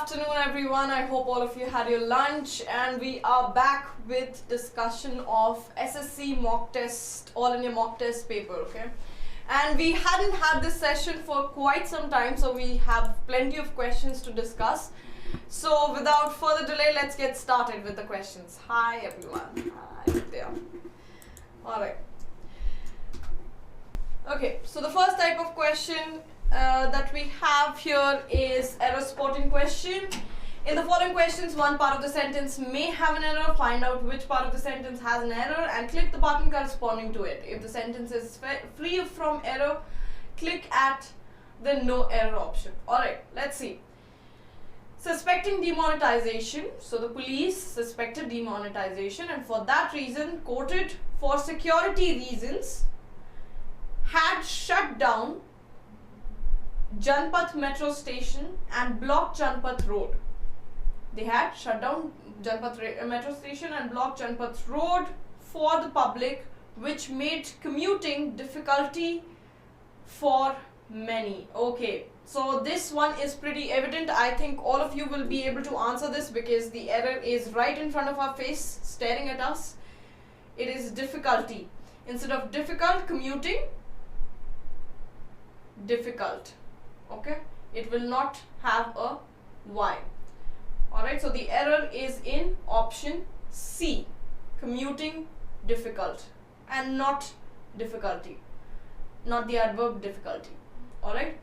afternoon everyone. I hope all of you had your lunch and we are back with discussion of SSC mock test, all in your mock test paper, okay? And we hadn't had this session for quite some time, so we have plenty of questions to discuss. So without further delay, let's get started with the questions. Hi everyone. Hi there. Alright. Okay, so the first type of question that we have here is error spotting question. In the following questions, one part of the sentence may have an error. Find out which part of the sentence has an error and click the button corresponding to it. If the sentence is free from error, click at the no error option. Alright, let's see. Suspecting demonetization. So the police suspected demonetization and for that reason, quoted, for security reasons, had shut down Janpath metro station and blocked Janpath road. They had shut down Janpath metro station and blocked Janpath road for the public, which made commuting difficulty for many. Okay, so this one is pretty evident. I think all of you will be able to answer this because the error is right in front of our face, staring at us. It is difficulty. Instead of difficult, commuting, difficult. Okay, it will not have a Y. Alright, so the error is in option C, commuting difficult, and not difficulty, not the adverb difficulty. Alright,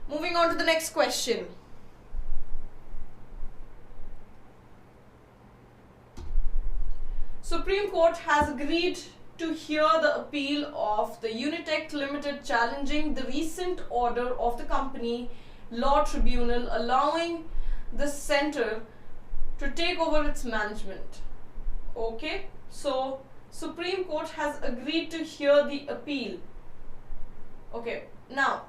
moving on to the next question. Supreme Court has agreed to hear the appeal of the Unitech Limited challenging the recent order of the company law tribunal allowing the center to take over its management. Okay, so Supreme Court has agreed to hear the appeal. Okay, now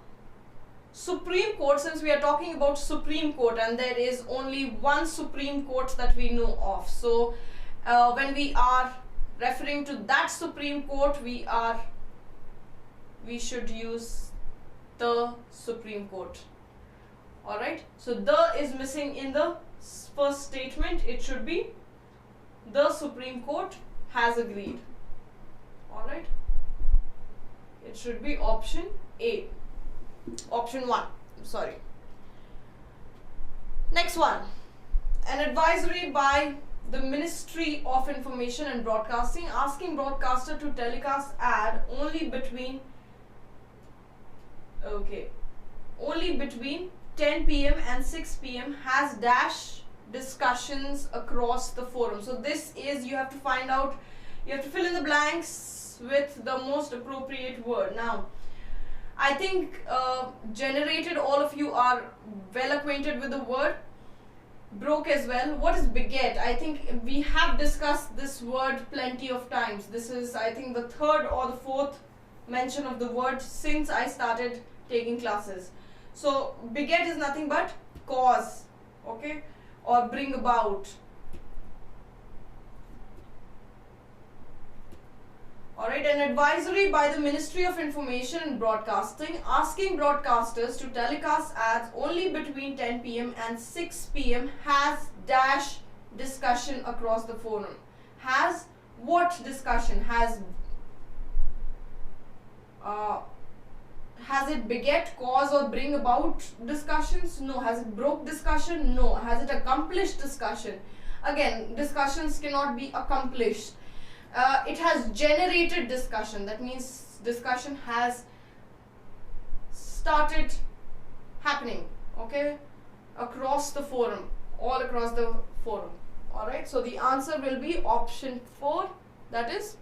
Supreme Court, since we are talking about Supreme Court and there is only one Supreme Court that we know of, so when we are referring to that Supreme Court, we should use the Supreme Court. Alright, so the is missing in the first statement. It should be the Supreme Court has agreed. Alright, it should be option A, option 1, sorry. Next one, an advisory by the Ministry of Information and Broadcasting asking broadcaster to telecast ad only between 10 p.m. and 6 p.m. has dash discussions across the forum. So this is, you have to find out, you have to fill in the blanks with the most appropriate word. Now I think generated, all of you are well acquainted with the word. Broke as well. What is beget? I think we have discussed this word plenty of times. This is, I think, the third or the fourth mention of the word since I started taking classes. So beget is nothing but cause, okay, or bring about. Alright, an advisory by the Ministry of Information and Broadcasting asking broadcasters to telecast ads only between 10 p.m. and 6 p.m. has dash discussion across the forum. Has what discussion? Has it beget, cause or bring about discussions? No. Has it broke discussion? No. Has it accomplished discussion? Again, discussions cannot be accomplished. It has generated discussion. That means discussion has started happening, okay, across the forum, all across the forum. Alright, so the answer will be option 4, that is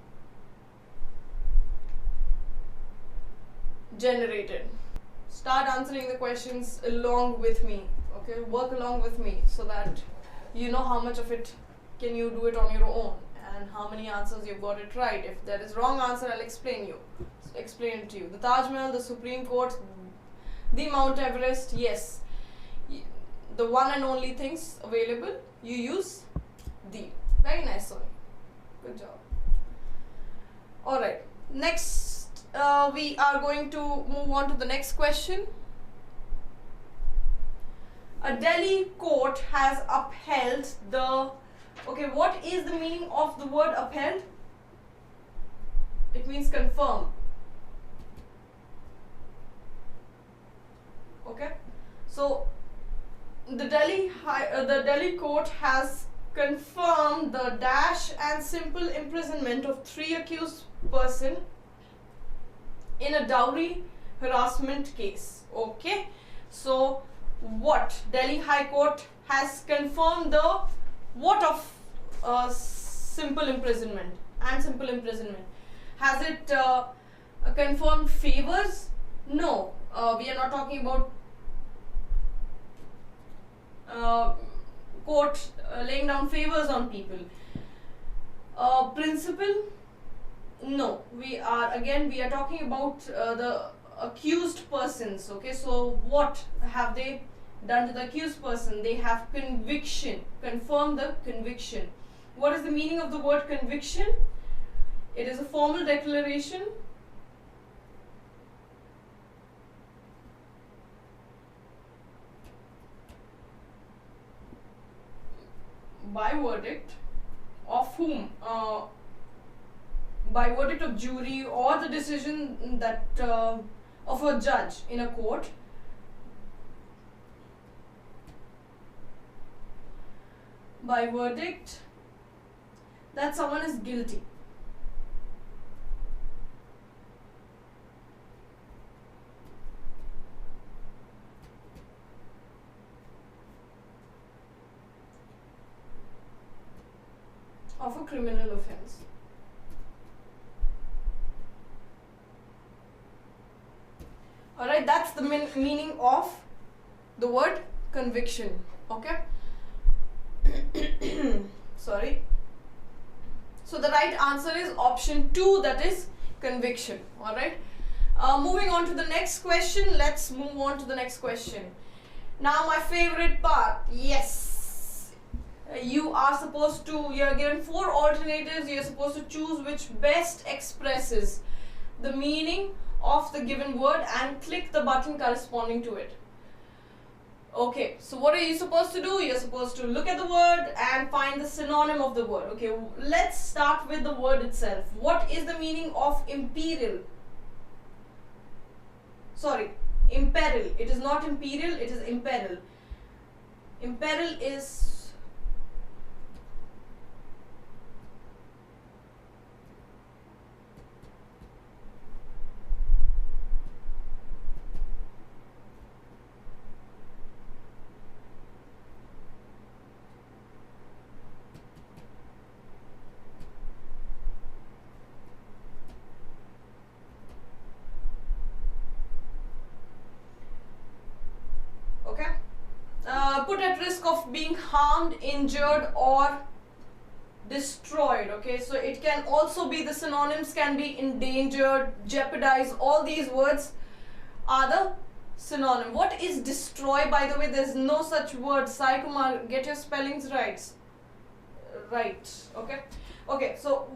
generated. Start answering the questions along with me, okay, work along with me so that you know how much of it can you do it on your own and how many answers you've got it right. If there is wrong answer, I'll explain it to you. The Taj Mahal, the Supreme Court, the Mount Everest, yes, the one and only things available, you use the. Very nice, Sony. Good job. Alright, next we are going to move on to the next question. A Delhi court has upheld the, okay, what is the meaning of the word upheld? It means confirm. Okay, so the Delhi court has confirmed the dash and simple imprisonment of 3 accused person in a dowry harassment case. Okay, so what? Delhi High Court has confirmed the what of simple imprisonment and simple imprisonment. Has it confirmed favors? No, we are not talking about court laying down favors on people. Principle? No, we are talking about the accused persons. Okay, so what have they done to the accused person? They have conviction, confirmed the conviction. What is the meaning of the word conviction? It is a formal declaration by verdict of whom? By verdict of jury or the decision that of a judge in a court by verdict that someone is guilty. Of a criminal offense. Alright, that's the meaning of the word conviction. Okay. Sorry. So the right answer is option 2, that is conviction. Alright. Moving on to the next question. Let's move on to the next question. Now my favorite part. Yes. You're given 4 alternatives. You're supposed to choose which best expresses the meaning of the given word and click the button corresponding to it. Okay, so what are you supposed to do? You're supposed to look at the word and find the synonym of the word. Okay, let's start with the word itself. What is the meaning of imperial? Sorry, imperil. It is not imperial, it is imperil. Imperil is put at risk of being harmed, injured or destroyed. Okay, so it can also be, the synonyms can be endangered, jeopardize. All these words are the synonym. What is destroy, by the way? There's no such word. Sai Kumar, get your spellings right. Right. Okay, so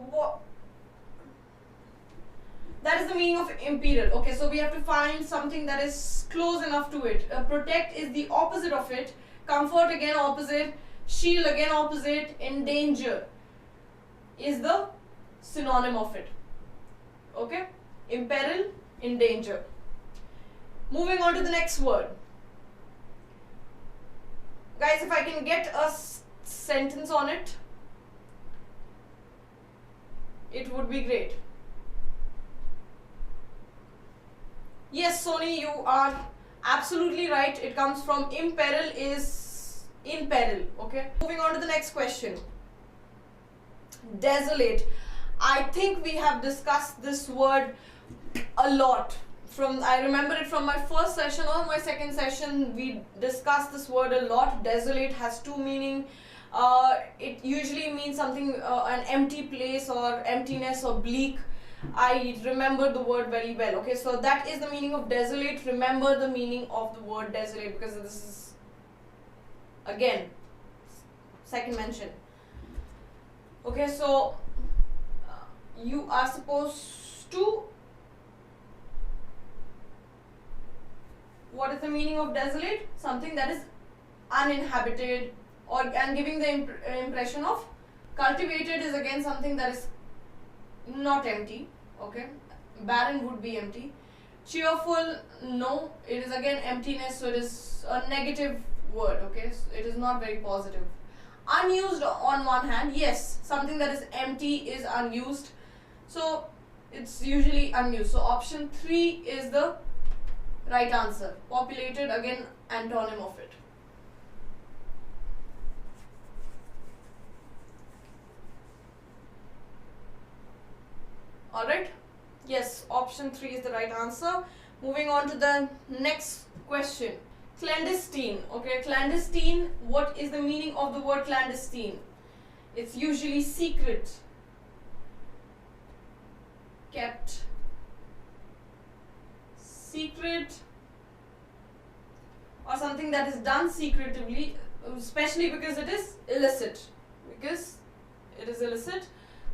that is the meaning of imperial. Okay, so we have to find something that is close enough to it. Protect is the opposite of it. Comfort again opposite. Shield again opposite. Endanger is the synonym of it. Okay, imperil, endanger. Moving on to the next word. Guys, if I can get a sentence on it, it would be great. Yes, Sony, you are absolutely right. It comes from imperil, is in peril. Okay. Moving on to the next question. Desolate. I think we have discussed this word a lot. I remember it from my first session or my second session. We discussed this word a lot. Desolate has 2 meanings. It usually means something, an empty place or emptiness or bleak. I remember the word very well. Okay, so that is the meaning of desolate. Remember the meaning of the word desolate, because this is, again, second mention. Okay, so you are supposed to, what is the meaning of desolate? Something that is uninhabited, or and giving the impression of. Cultivated is again something that is not empty, okay. Barren would be empty. Cheerful, no, it is again emptiness, so it is a negative word, okay. So it is not very positive. Unused on one hand, yes, something that is empty is unused, so it's usually unused. So option 3 is the right answer. Populated, again antonym of it. Alright, yes, option 3 is the right answer. Moving on to the next question. Clandestine, okay, clandestine, what is the meaning of the word clandestine? It's usually secret, kept secret, or something that is done secretively, especially because it is illicit.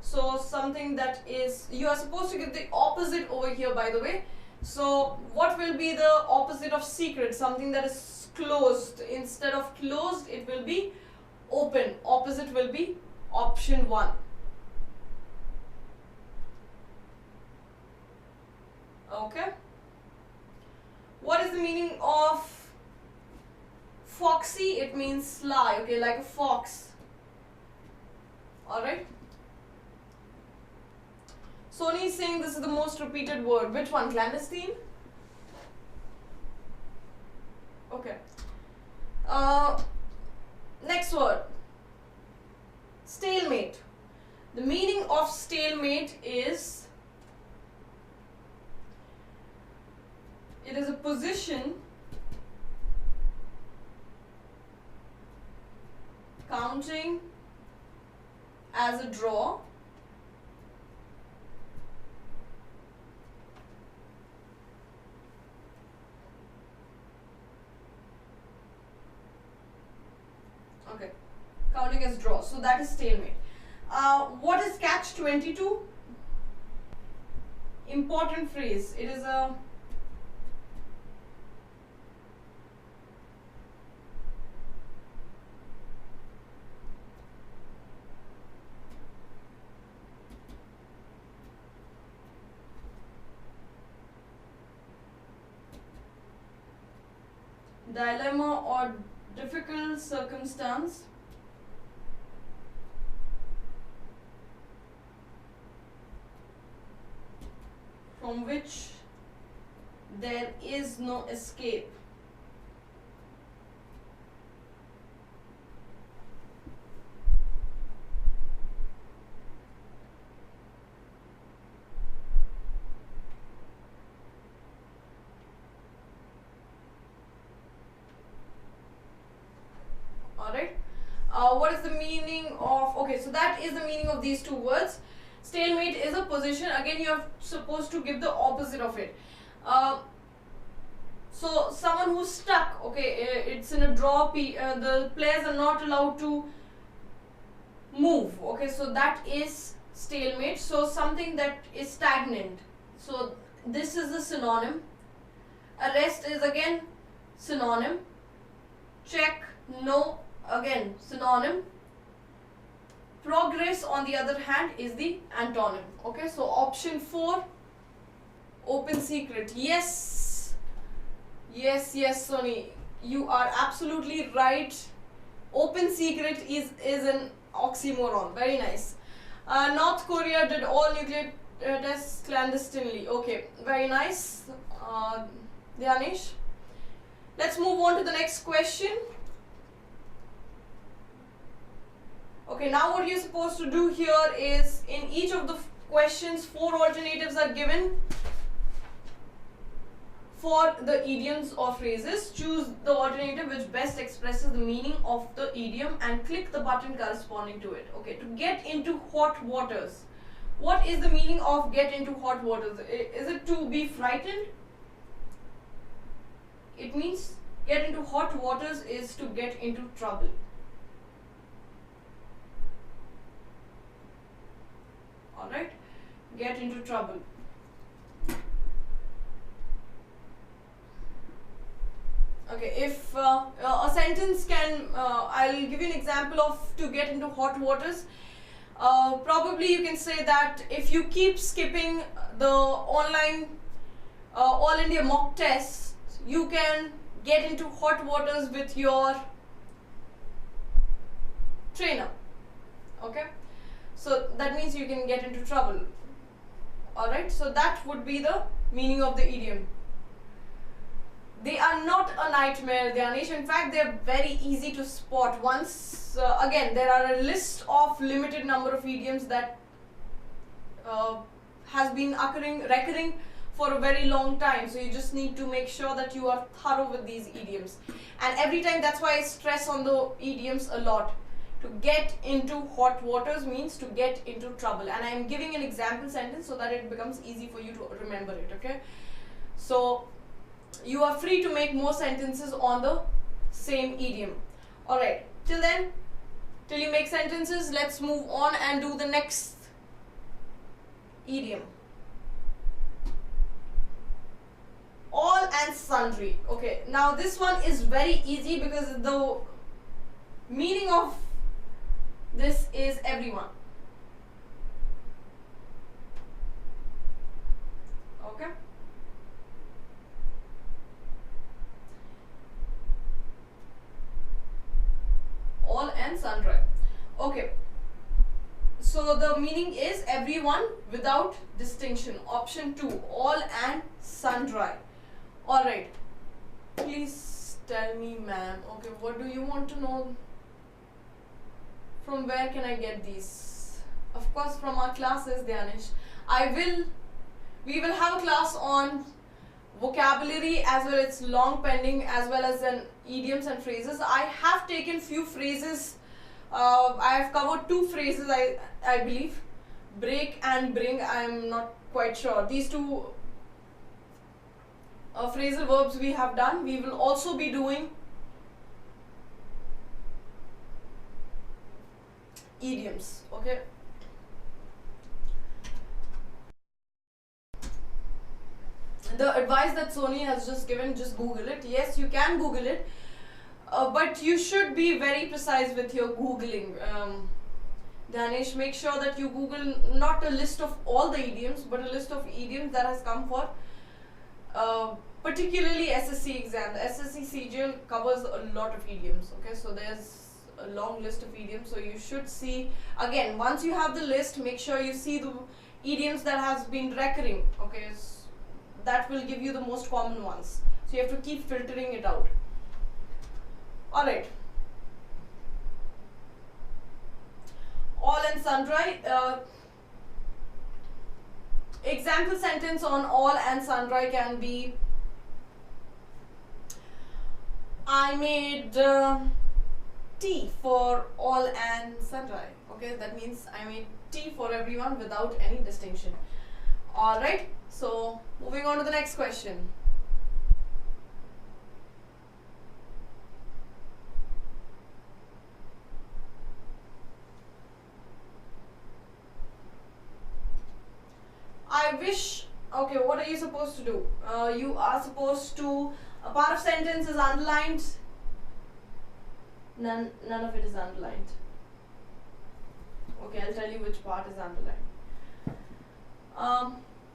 So something that is, you are supposed to give the opposite over here, by the way. So what will be the opposite of secret? Something that is closed. Instead of closed, it will be open. Opposite will be option 1. Okay. What is the meaning of foxy? It means sly, okay, like a fox. Alright. Sony is saying this is the most repeated word. Which one? Clandestine? Okay. Next word. Stalemate. The meaning of stalemate is, it is a position counting as a draw counting as draw. So that is stalemate. What is catch 22? Important phrase. It is a dilemma or difficult circumstance from which there is no escape. Alright. What is the meaning of, okay, so that is the meaning of these two words. Stalemate is a position, again you are supposed to give the opposite of it. So someone who's stuck, okay, it's in a draw, the players are not allowed to move, okay, so that is stalemate. So something that is stagnant, so this is the synonym. Arrest is again synonym. Check, no, again synonym. Progress, on the other hand, is the antonym. Okay, so option 4, open secret. Yes, Sony, you are absolutely right. Open secret is an oxymoron. Very nice. North Korea did all nuclear tests clandestinely. Okay, very nice, Dhyanish. Let's move on to the next question. Okay, now what you're supposed to do here is, in each of the questions, 4 alternatives are given for the idioms or phrases. Choose the alternative which best expresses the meaning of the idiom and click the button corresponding to it. Okay, to get into hot waters. What is the meaning of get into hot waters? Is it to be frightened? It means get into hot waters is to get into trouble. Alright, get into trouble. Okay, if a sentence can, I'll give you an example of to get into hot waters. Probably you can say that if you keep skipping the online All India mock tests, you can get into hot waters with your trainer. Okay, so that means you can get into trouble. Alright, so that would be the meaning of the idiom. They are not a nightmare, Dhyanish. In fact, they are very easy to spot. Once, again, there are a list of limited number of idioms that has been recurring for a very long time. So you just need to make sure that you are thorough with these idioms. And every time, that's why I stress on the idioms a lot. To get into hot waters means to get into trouble. And I am giving an example sentence so that it becomes easy for you to remember it, okay? So you are free to make more sentences on the same idiom. Alright, till then, till you make sentences, let's move on and do the next idiom. All and sundry. Okay, now this one is very easy because the meaning of this is everyone. Okay. All and sundry. Okay. So the meaning is everyone without distinction. Option 2. All and sundry. Alright. Please tell me, ma'am. Okay, what do you want to know? From where can I get these? Of course, from our classes, Dhyanish. We will have a class on vocabulary as well as long pending as well as an idioms and phrases. I have taken few phrases. I have covered 2 phrases, I believe. Break and bring, I am not quite sure. These 2 phrasal verbs we have done. We will also be doing idioms, okay? The advice that Sony has just given, just Google it. Yes, you can Google it, but you should be very precise with your Googling. Danish, make sure that you Google not a list of all the idioms, but a list of idioms that has come for particularly SSC exam. The SSC CGL covers a lot of idioms, okay? So there's a long list of idioms, so you should see, again, once you have the list, make sure you see the idioms that has been recurring, okay? That will give you the most common ones, so you have to keep filtering it out. Alright, all and sundry. Example sentence on all and sundry can be, I made tea for all and sundry. Okay, that means I made tea for everyone without any distinction. Alright, so moving on to the next question. I wish, okay, what are you supposed to do? You are supposed to, a part of sentence is underlined. None of it is underlined. Okay, I'll tell you which part is underlined.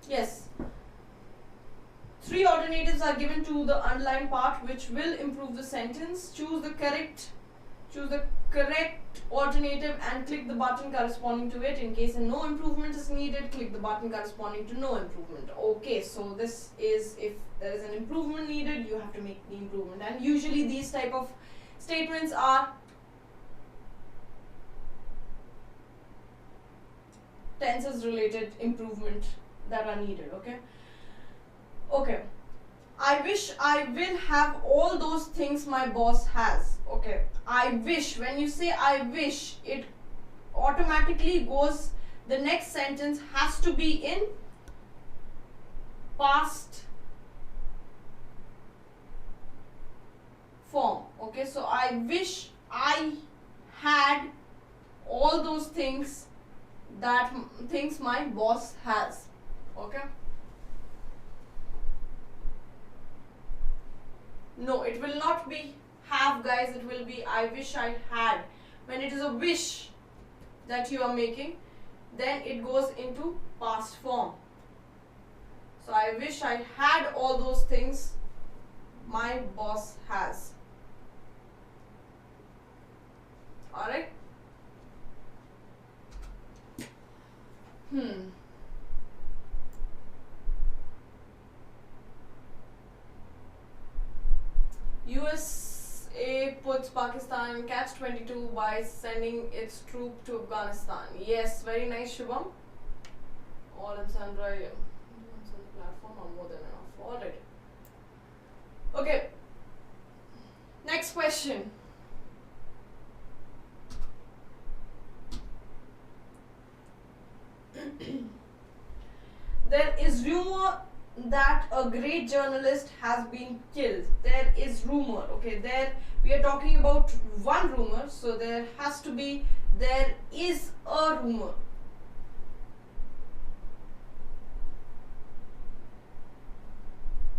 Yes. 3 alternatives are given to the underlined part which will improve the sentence. Choose the correct alternative and click the button corresponding to it. In case no improvement is needed, click the button corresponding to no improvement. Okay, so this is if there is an improvement needed, you have to make the improvement. And usually these type of statements are tenses related improvement that are needed, okay? Okay. I wish I will have all those things my boss has. Okay. I wish, when you say I wish, it automatically goes, the next sentence has to be in past form. Okay, so I wish I had all those things my boss has. Okay. No, it will not be have, guys. It will be I wish I had. When it is a wish that you are making, then it goes into past form. So I wish I had all those things my boss has. Alright? USA puts Pakistan in catch-22 by sending its troop to Afghanistan. Yes, very nice, Shubham. All in Sandra, yeah. On the platform are more than enough. Alright. Okay. Next question. There is rumor that a great journalist has been killed. There is rumor. Okay, there we are talking about one rumor, so there has to be, there is a rumor.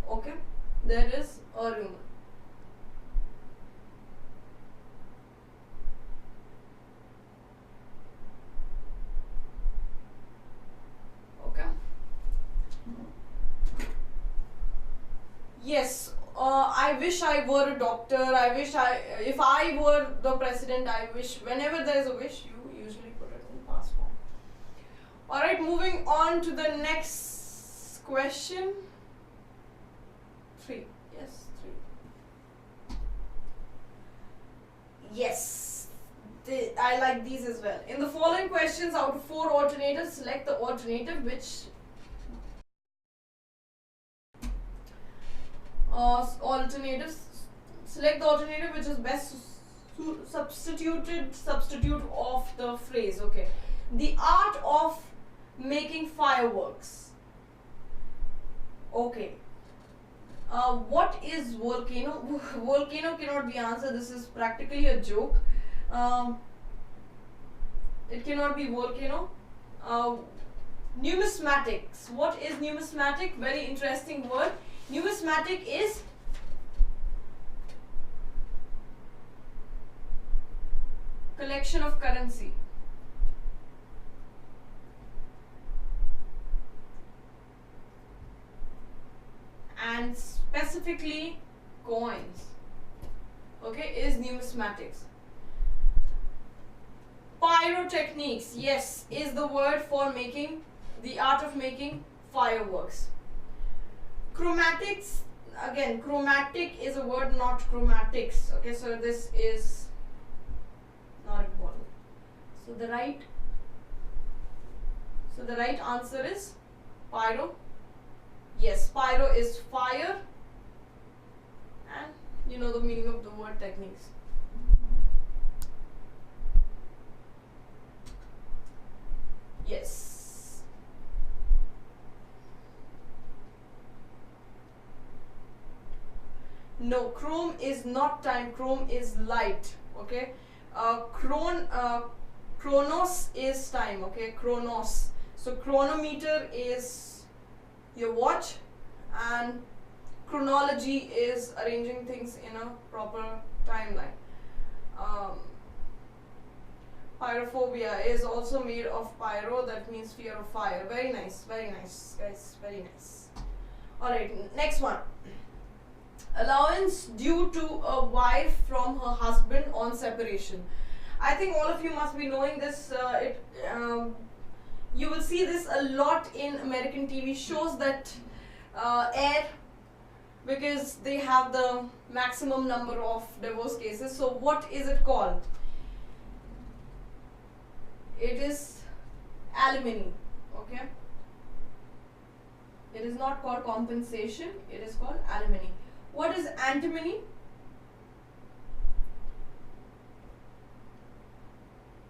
Okay, there is a rumor. Okay. Yes, I wish I were a doctor. I wish if I were the president, I wish, whenever there is a wish, you usually put it in past form. Alright, moving on to the next question. 3. Yes, 3. Yes, I like these as well. In the following questions, out of 4 alternatives, select the alternative which select the alternative which is best substitute of the phrase. Okay, the art of making fireworks. Okay. What is volcano? Volcano cannot be answered. This is practically a joke. It cannot be volcano. Numismatics. What is numismatic? Very interesting word. Numismatic is collection of currency. And specifically coins. Okay, is numismatics. Pyrotechniques, yes, is the word for making, the art of making fireworks. Chromatics, again, chromatic is a word, not chromatics. Okay, so this is not important. So the right answer is pyro. Yes, pyro is fire, and you know the meaning of the word techniques. Yes. No, chrome is not time, chrome is light. Okay, chronos is time. Okay, chronos. So chronometer is your watch, and chronology is arranging things in a proper timeline. Pyrophobia is also made of pyro, that means fear of fire. Very nice, guys, very nice. Alright, next one. Allowance due to a wife from her husband on separation. I think all of you must be knowing this. You will see this a lot in American TV shows that air, because they have the maximum number of divorce cases. So what is it called? It is alimony. Okay, it is not called compensation, it is called alimony. What is antimony?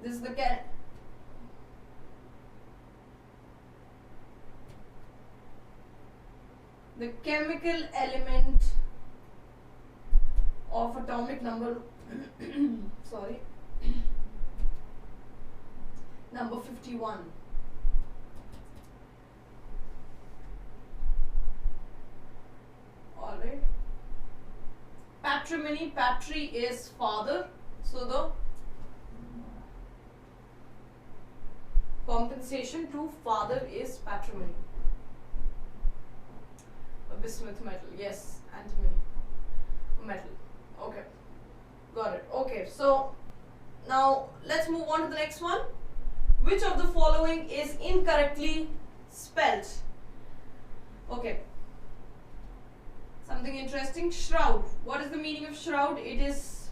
This is the chemical element of atomic number sorry, number 51. Alright. patrimony. Patri is father, so the compensation to father is patrimony. A bismuth metal, yes, antimony metal. Okay, got it. Okay, so now let's move on to the next one. Which of the following is incorrectly spelled? Okay, something interesting. Shroud. What is the meaning of shroud? It is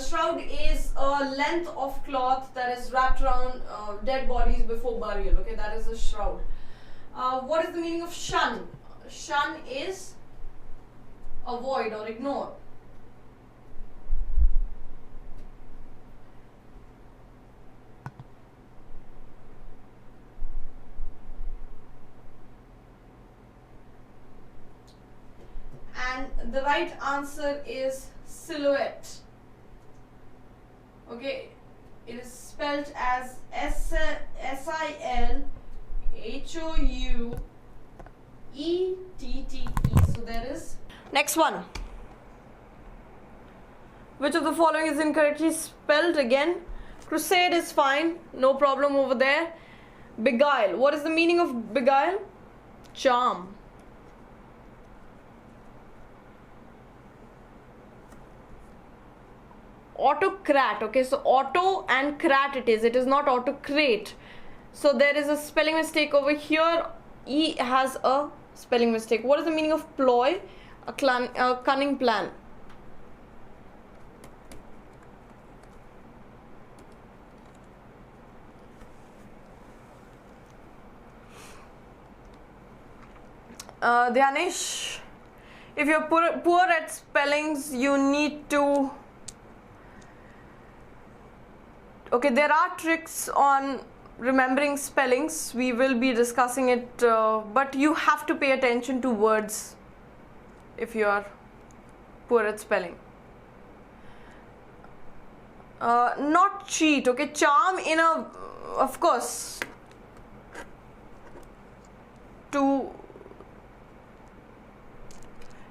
shroud is a length of cloth that is wrapped around dead bodies before burial. Okay, that is a shroud. What is the meaning of shun? Shun is avoid or ignore. And the right answer is silhouette. Okay, it is spelled as SILHOUETTE. So there is next one. Which of the following is incorrectly spelled? Again, crusade is fine, no problem over there. Beguile. What is the meaning of beguile? Charm. Autocrat. Okay, so auto and crat it is not autocrate. So there is a spelling mistake over here. E has a spelling mistake. What is the meaning of ploy? A cunning plan. Dhyanish, if you're poor at spellings, you need to. Okay, there are tricks on remembering spellings. We will be discussing it, but you have to pay attention to words if you are poor at spelling. Not cheat. Okay, charm in a, of course, to.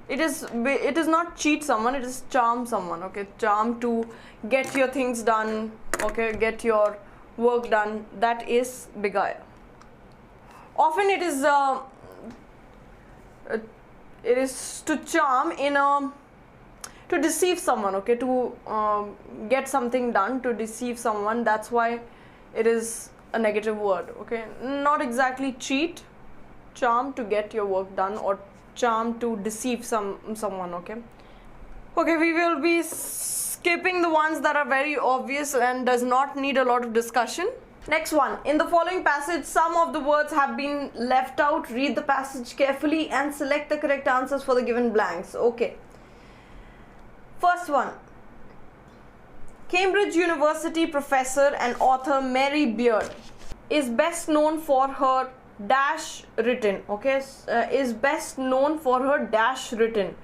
It is not cheat someone, it is charm someone. Okay, charm to get your things done. Okay, get your work done. That is beguile. Often it is to charm in a, to deceive someone. Okay, to get something done, to deceive someone. That's why it is a negative word. Okay, not exactly cheat. Charm to get your work done, or charm to deceive someone. Okay, we will be skipping the ones that are very obvious and does not need a lot of discussion. Next one. In the following passage, some of the words have been left out. Read the passage carefully and select the correct answers for the given blanks. Okay, first one. Cambridge University professor and author Mary Beard is best known for her dash written. Okay, is best known for her dash written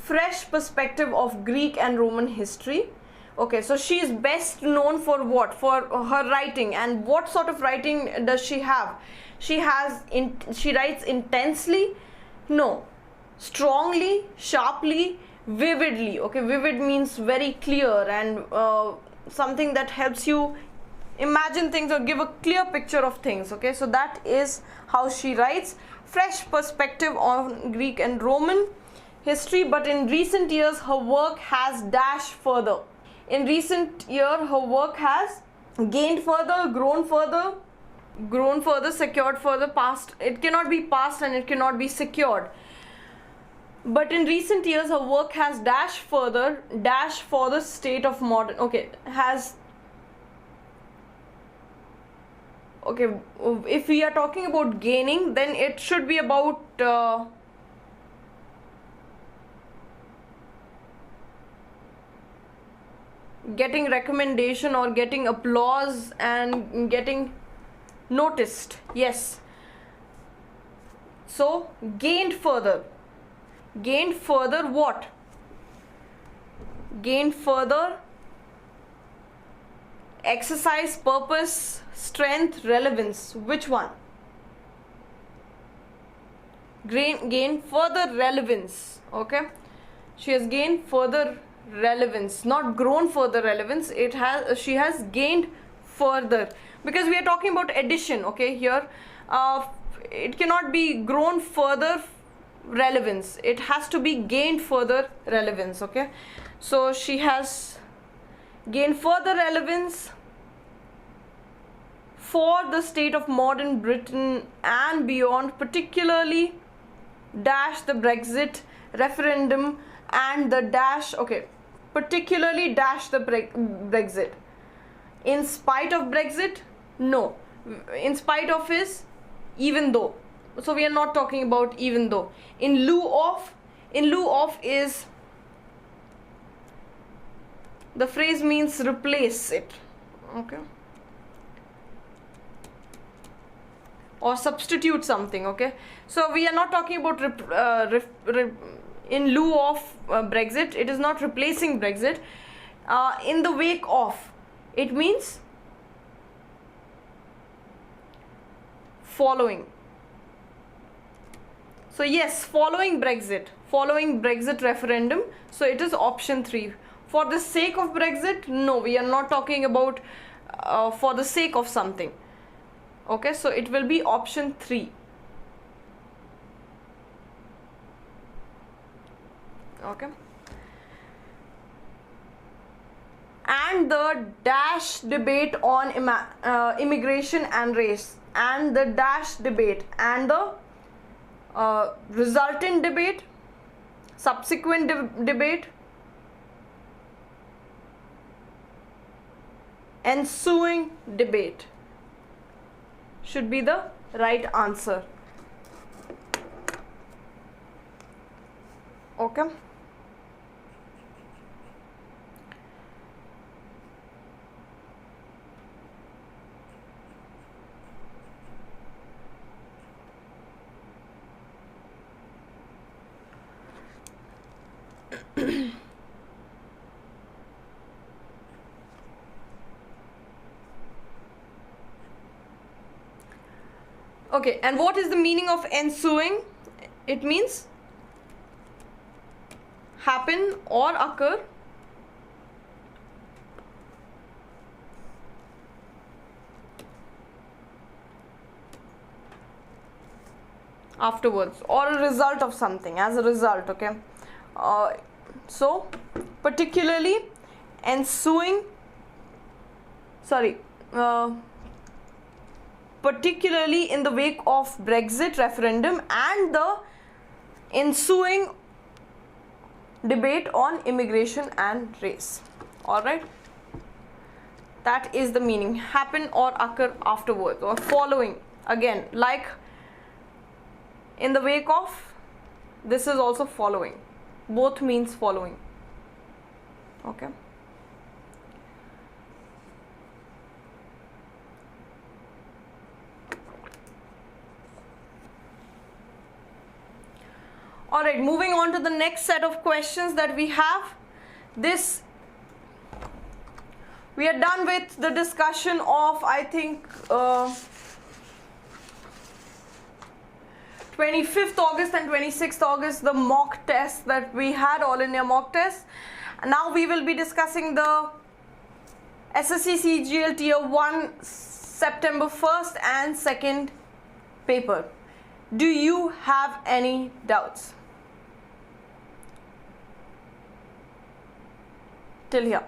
fresh perspective of Greek and Roman history. Okay, so she is best known for what? For her writing. And what sort of writing does she have? She writes intensely? No. Strongly, sharply, vividly. Okay, vivid means very clear and something that helps you imagine things or give a clear picture of things. Okay, so that is how she writes. Fresh perspective on Greek and Roman history, but in recent years her work has dashed further. In recent year her work has gained further, grown further, secured further, past. It cannot be past and it cannot be secured. But in recent years her work has dashed further, dash for the state of modern. Okay, has. Okay, if we are talking about gaining, then it should be about getting recommendation or getting applause and getting noticed. Yes. So gained further. Gained further what? Gained further exercise, purpose, strength, relevance. Which one? Gain further relevance. Okay, She has gained further relevance, not grown further relevance. She has gained further, because we are talking about addition. Okay, here it cannot be grown further relevance, it has to be gained further relevance. Okay, so she has gained further relevance for the state of modern Britain and beyond, particularly dash the Brexit referendum and the dash, okay, particularly dash the Brexit. In spite of Brexit? No. In spite of is even though. So we are not talking about even though. In lieu of is, the phrase means replace it. Okay. Or substitute something. Okay. So we are not talking about in lieu of Brexit. It is not replacing Brexit. In the wake of, it means following. So yes, following Brexit referendum. So it is option 3. For the sake of Brexit? No, we are not talking about for the sake of something. Okay, so it will be option 3. Okay. And the dash debate on immigration and race, and the dash debate, and the resultant debate, subsequent debate, ensuing debate should be the right answer. Okay. Okay, and what is the meaning of ensuing? It means happen or occur afterwards, or a result of something, as a result. Okay, so particularly ensuing, particularly in the wake of Brexit referendum and the ensuing debate on immigration and race. Alright, that is the meaning, happen or occur afterwards, or following. Again, like in the wake of, this is also following, both means following. Okay. Alright, moving on to the next set of questions that we have. This, we are done with the discussion of, I think, 25th August and 26th August, the mock test that we had, All India mock test. Now we will be discussing the SSC CGL Tier 1 September 1st and 2nd paper. Do you have any doubts till here?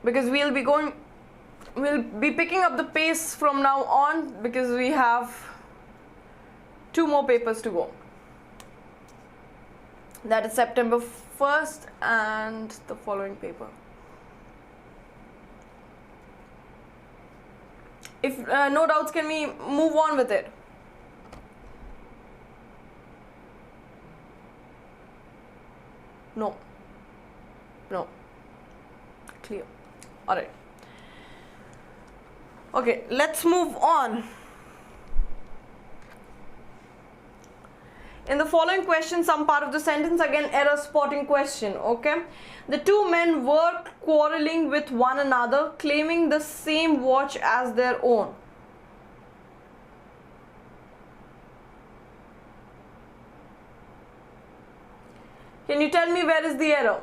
Because we'll be picking up the pace from now on, because we have 2 more papers to go. That is September 1st and the following paper. If no doubts, can we move on with it? No. Clear. Alright. Okay, let's move on. In the following question, some part of the sentence, again error spotting question. Okay, the 2 men were quarreling with one another, claiming the same watch as their own. Can you tell me where is the error?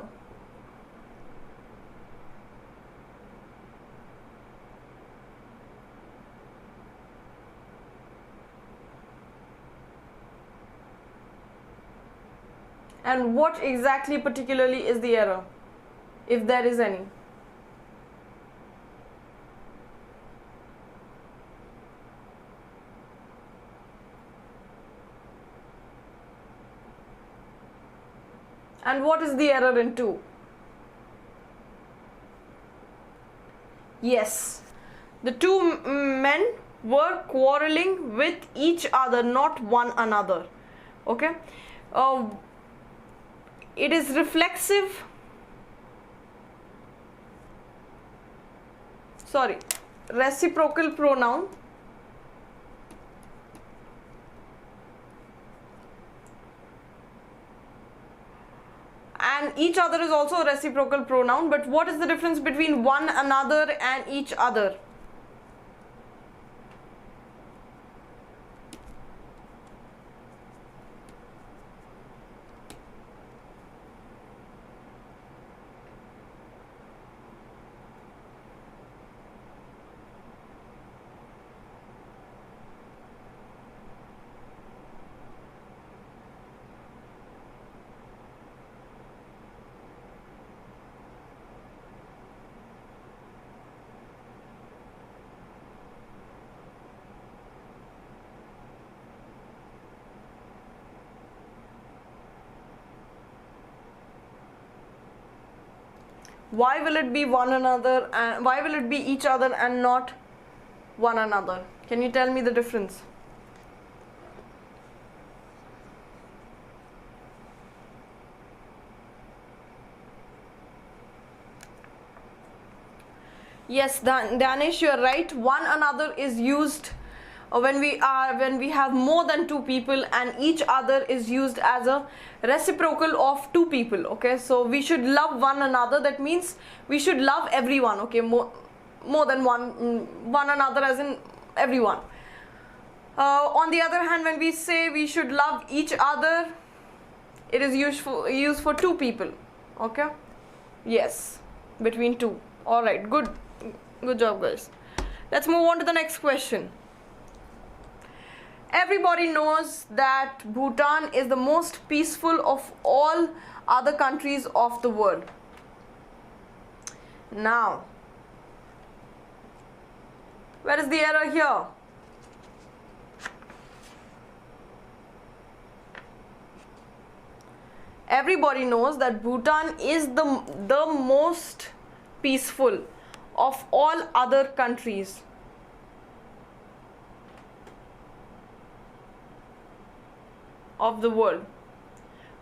And what exactly particularly is the error, if there is any? And what is the error in 2? Yes, the two men were quarreling with each other, not one another. Okay. It is reflexive. Sorry, reciprocal pronoun. And each other is also a reciprocal pronoun, but what is the difference between one another and each other? Why will it be one another and why will it be each other and not one another? Can you tell me the difference? Yes, Danish, you are right. One another is used when we have more than two people, and each other is used as a reciprocal of two people. Okay, so we should love one another. That means we should love everyone. Okay, more than one another as in everyone. On the other hand, when we say we should love each other, it is used for two people. Okay, yes, between two. All right, good job, guys. Let's move on to the next question. Everybody knows that Bhutan is the most peaceful of all other countries of the world. Now, where is the error here? Everybody knows that Bhutan is the most peaceful of all other countries. Of the world.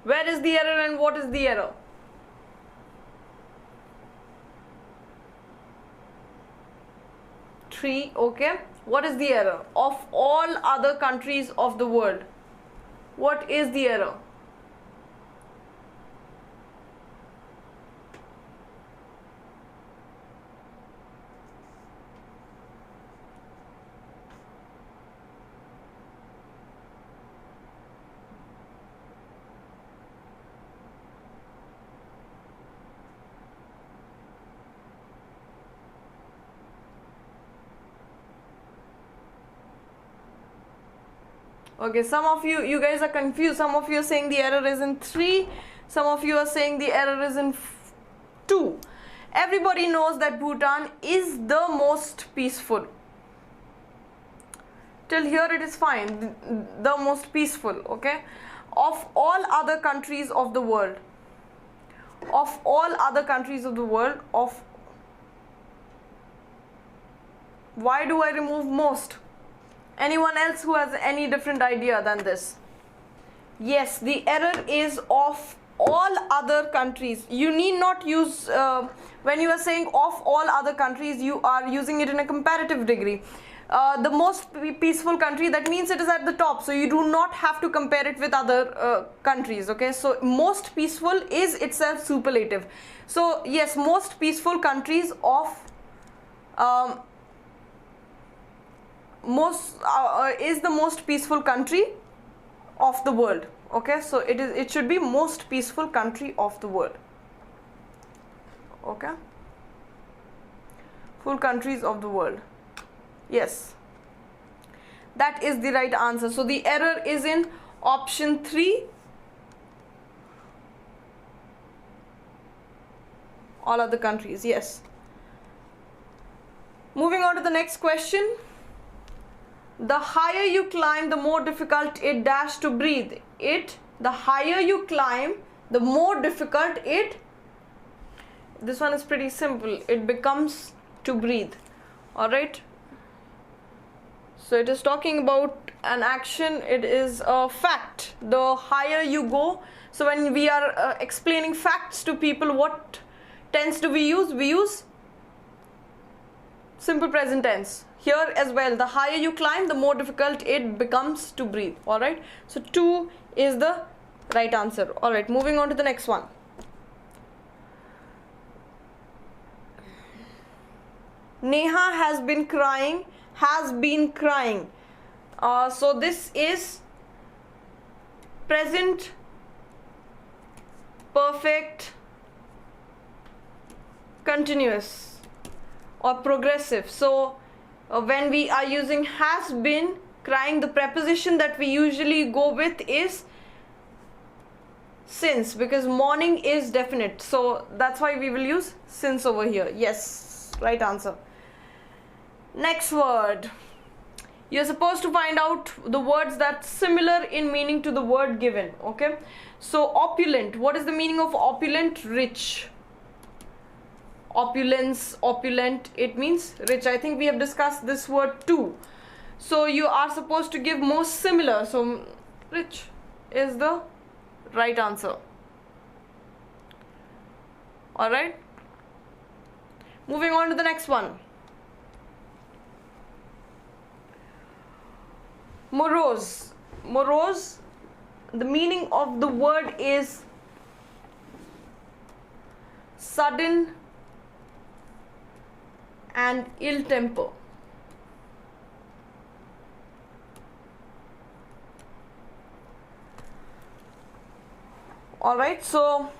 Where is the error and what is the error? Three. Okay. What is the error? Of all other countries of the world. What is the error? Okay, some of you guys are confused. Some of you are saying the error is in 3. Some of you are saying the error is in 2. Everybody knows that Bhutan is the most peaceful. Till here it is fine. The most peaceful, okay? Of all other countries of the world. Of all other countries of the world. Why do I remove most? Anyone else who has any different idea than this? Yes, the error is of all other countries. You need not use, when you are saying of all other countries, you are using it in a comparative degree. The most peaceful country, that means it is at the top. So you do not have to compare it with other countries. Okay, so most peaceful is itself superlative. So yes, most peaceful countries of is the most peaceful country of the world. Okay, so it should be most peaceful country of the world. Okay, full countries of the world. Yes, that is the right answer. So the error is in option 3. All other countries. Yes. Moving on to the next question. The higher you climb, the more difficult it dash to breathe. The higher you climb, the more difficult it. This one is pretty simple. It becomes to breathe. Alright. So it is talking about an action. It is a fact. The higher you go. So when we are explaining facts to people, what tense do we use? We use simple present tense. Here as well, the higher you climb, the more difficult it becomes to breathe. Alright, so 2 is the right answer. Alright, moving on to the next one. Neha has been crying. So this is present perfect continuous or progressive. So when we are using has been crying, the preposition that we usually go with is since, because morning is definite. So that's why we will use since over here. Yes, right answer. Next word. You're supposed to find out the words that's similar in meaning to the word given. Okay. So opulent. What is the meaning of opulent? Rich. Opulence, opulent, it means rich. I think we have discussed this word too. So you are supposed to give most similar. So rich is the right answer. Alright. Moving on to the next one. Morose. Morose, the meaning of the word is sudden and ill temper. Alright, so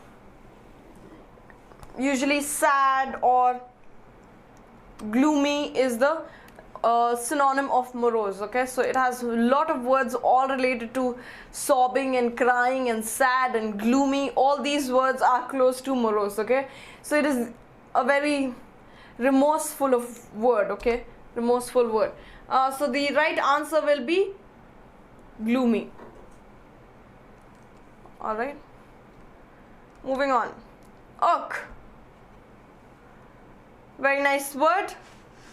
usually sad or gloomy is the synonym of morose. Okay, so it has a lot of words all related to sobbing and crying and sad and gloomy. All these words are close to morose. Okay, so it is a very remorseful of word. Okay, remorseful word. So the right answer will be gloomy. Alright, moving on. Irk, very nice word,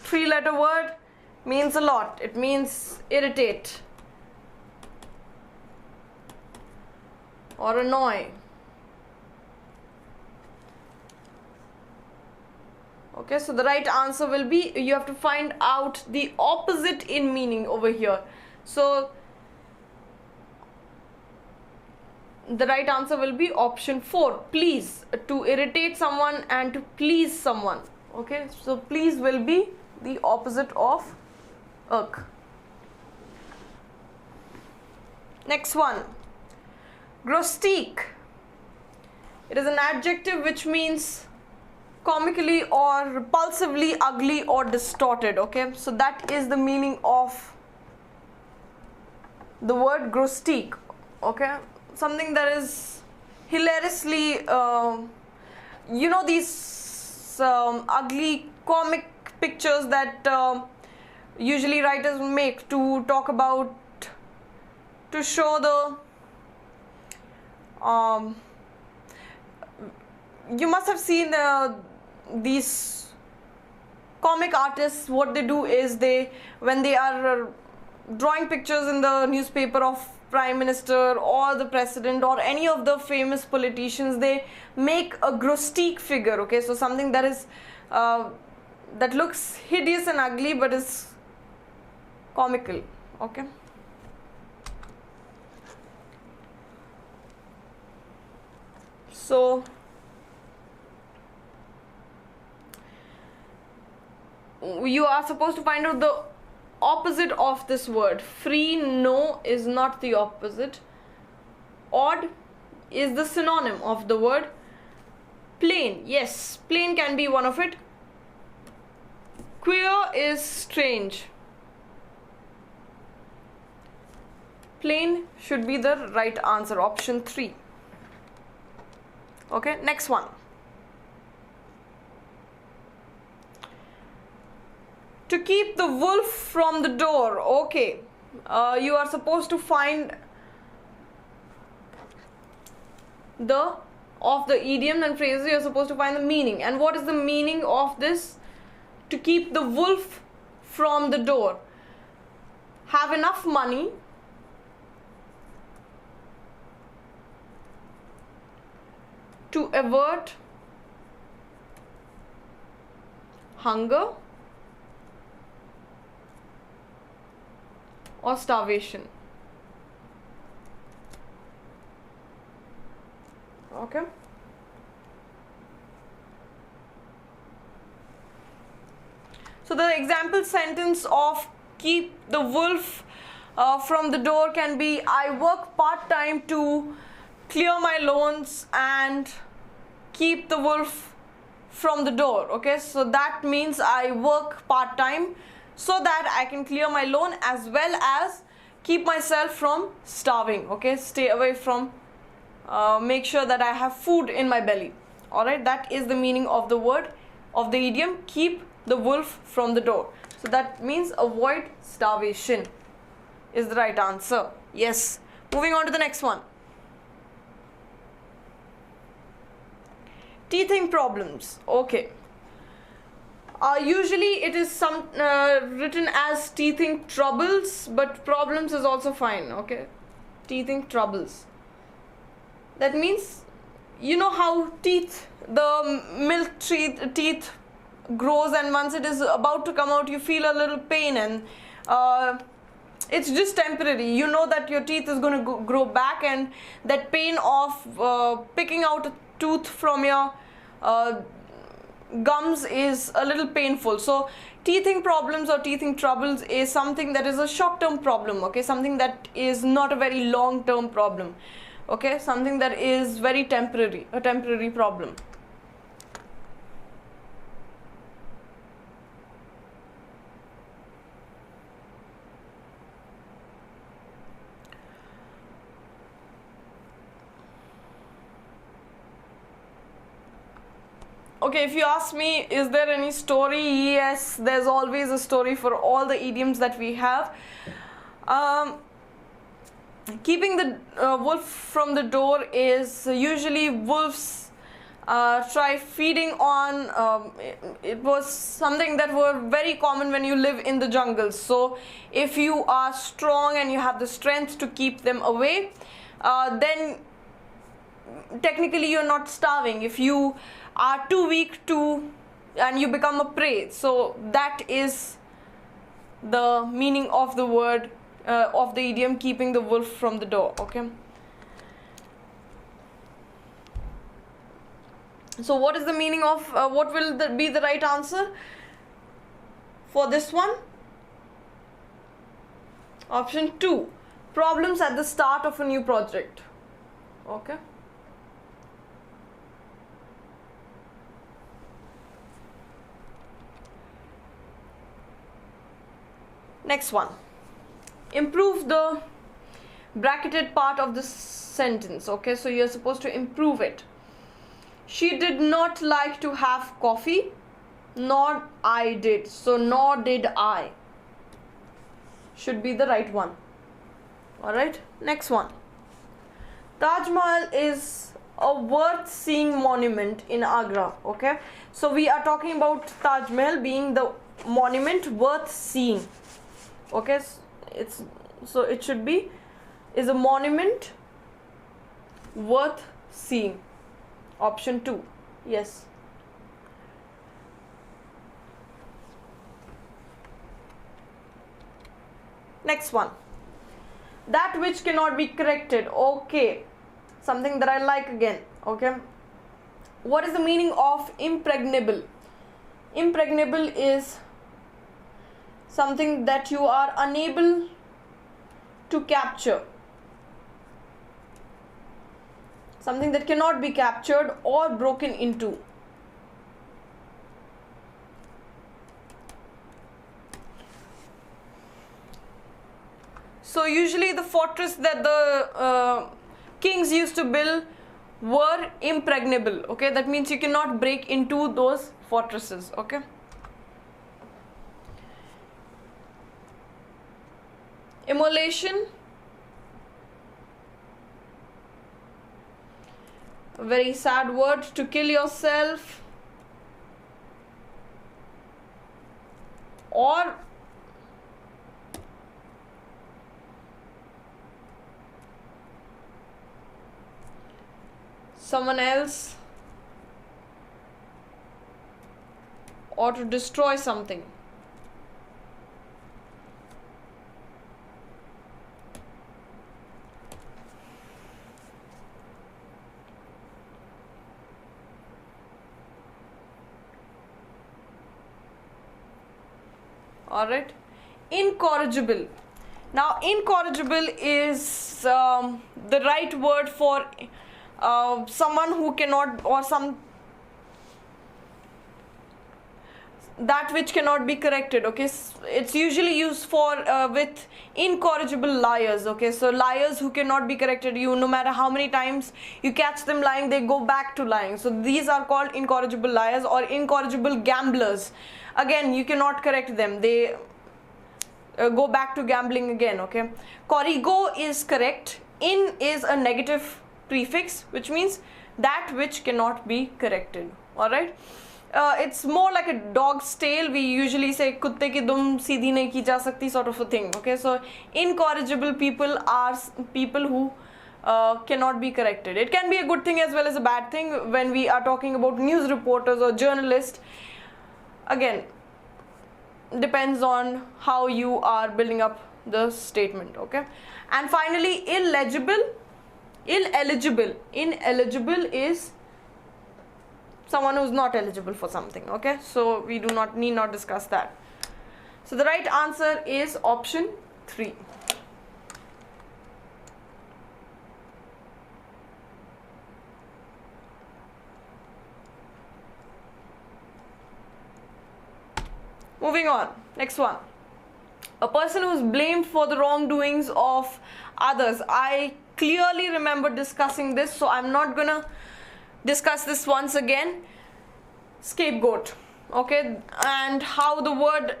3-letter word, means a lot. It means irritate or annoy. Okay, so the right answer will be, you have to find out the opposite in meaning over here. So the right answer will be option 4, please, to irritate someone and to please someone. Okay, so please will be the opposite of irk. Next one, grotesque. It is an adjective which means comically or repulsively ugly or distorted. Okay, so that is the meaning of the word grotesque. Okay, something that is hilariously these ugly comic pictures that usually writers make to talk about, to show the you must have seen these comic artists. What they do is, when they are drawing pictures in the newspaper of Prime Minister or the President or any of the famous politicians, they make a grotesque figure. Okay, so something that is that looks hideous and ugly but is comical. Okay, so you are supposed to find out the opposite of this word. Free, no, is not the opposite. Odd is the synonym of the word. Plain, yes, plain can be one of it. Queer is strange. Plain should be the right answer, option 3. Okay, next one. To keep the wolf from the door. Okay, you are supposed to find of the idiom and phrases. You are supposed to find the meaning. And what is the meaning of this? To keep the wolf from the door. Have enough money. To avert hunger or starvation. Okay. So the example sentence of keep the wolf from the door can be, I work part-time to clear my loans and keep the wolf from the door. Okay, so that means I work part-time so that I can clear my loan as well as keep myself from starving. Okay, stay away from, make sure that I have food in my belly. Alright, that is the meaning of the word, of the idiom, keep the wolf from the door. So that means avoid starvation is the right answer. Yes. Moving on to the next one. Teething problems. Okay. Usually it is written as teething troubles, but problems is also fine. Okay. Teething troubles. That means, you know how the milk teeth grows, and once it is about to come out, you feel a little pain, and it's just temporary. You know that your teeth is going to grow back, and that pain of picking out a tooth from your gums is a little painful. So teething problems or teething troubles is something that is a short-term problem. Okay, something that is not a very long-term problem. Okay, something that is very temporary, a temporary problem. Okay, if you ask me, is there any story? Yes, there's always a story for all the idioms that we have. Keeping the wolf from the door is usually wolves try feeding on, it was something that were very common when you live in the jungles. So if you are strong and you have the strength to keep them away, then technically you're not starving. If you are too weak and you become a prey, so that is the meaning of the word of the idiom keeping the wolf from the door. Okay, so what is the meaning of what will be the right answer for this one? Option 2, problems at the start of a new project. Okay, next one, improve the bracketed part of the sentence. Okay, so you're supposed to improve it. She did not like to have coffee, nor I did. So nor did I should be the right one. Alright, next one. Taj Mahal is a worth seeing monument in Agra. Okay, so we are talking about Taj Mahal being the monument worth seeing. Okay, so it should be, is a monument worth seeing. Option 2. Yes. Next one. That which cannot be corrected. Okay, something that I like again. Okay, what is the meaning of impregnable? Impregnable is something that you are unable to capture. something that cannot be captured or broken into. So usually the fortress that the kings used to build were impregnable. Okay, that means you cannot break into those fortresses. Okay. Immolation, a very sad word, to kill yourself or someone else, or to destroy something. Alright, incorrigible. Now incorrigible is the right word for someone who cannot, or that which cannot be corrected. Okay, it's usually used for with incorrigible liars. Okay, so liars who cannot be corrected, you no matter how many times you catch them lying, they go back to lying. So these are called incorrigible liars or incorrigible gamblers. Again, you cannot correct them, they go back to gambling again. Okay, corrigo is correct. In is a negative prefix, which means that which cannot be corrected. All right, it's more like a dog's tail. We usually say kutte ki dum seedhi nahi ki ja sakti, sort of a thing. Okay, so incorrigible people are people who cannot be corrected. It can be a good thing as well as a bad thing when we are talking about news reporters or journalists. Again, depends on how you are building up the statement. Okay, and finally illegible. Ineligible is someone who is not eligible for something. Okay, so we need not discuss that. So the right answer is option 3. Moving on, next one. A person who is blamed for the wrongdoings of others. I clearly remember discussing this, so I'm not gonna discuss this once again. Scapegoat. Okay, and how the word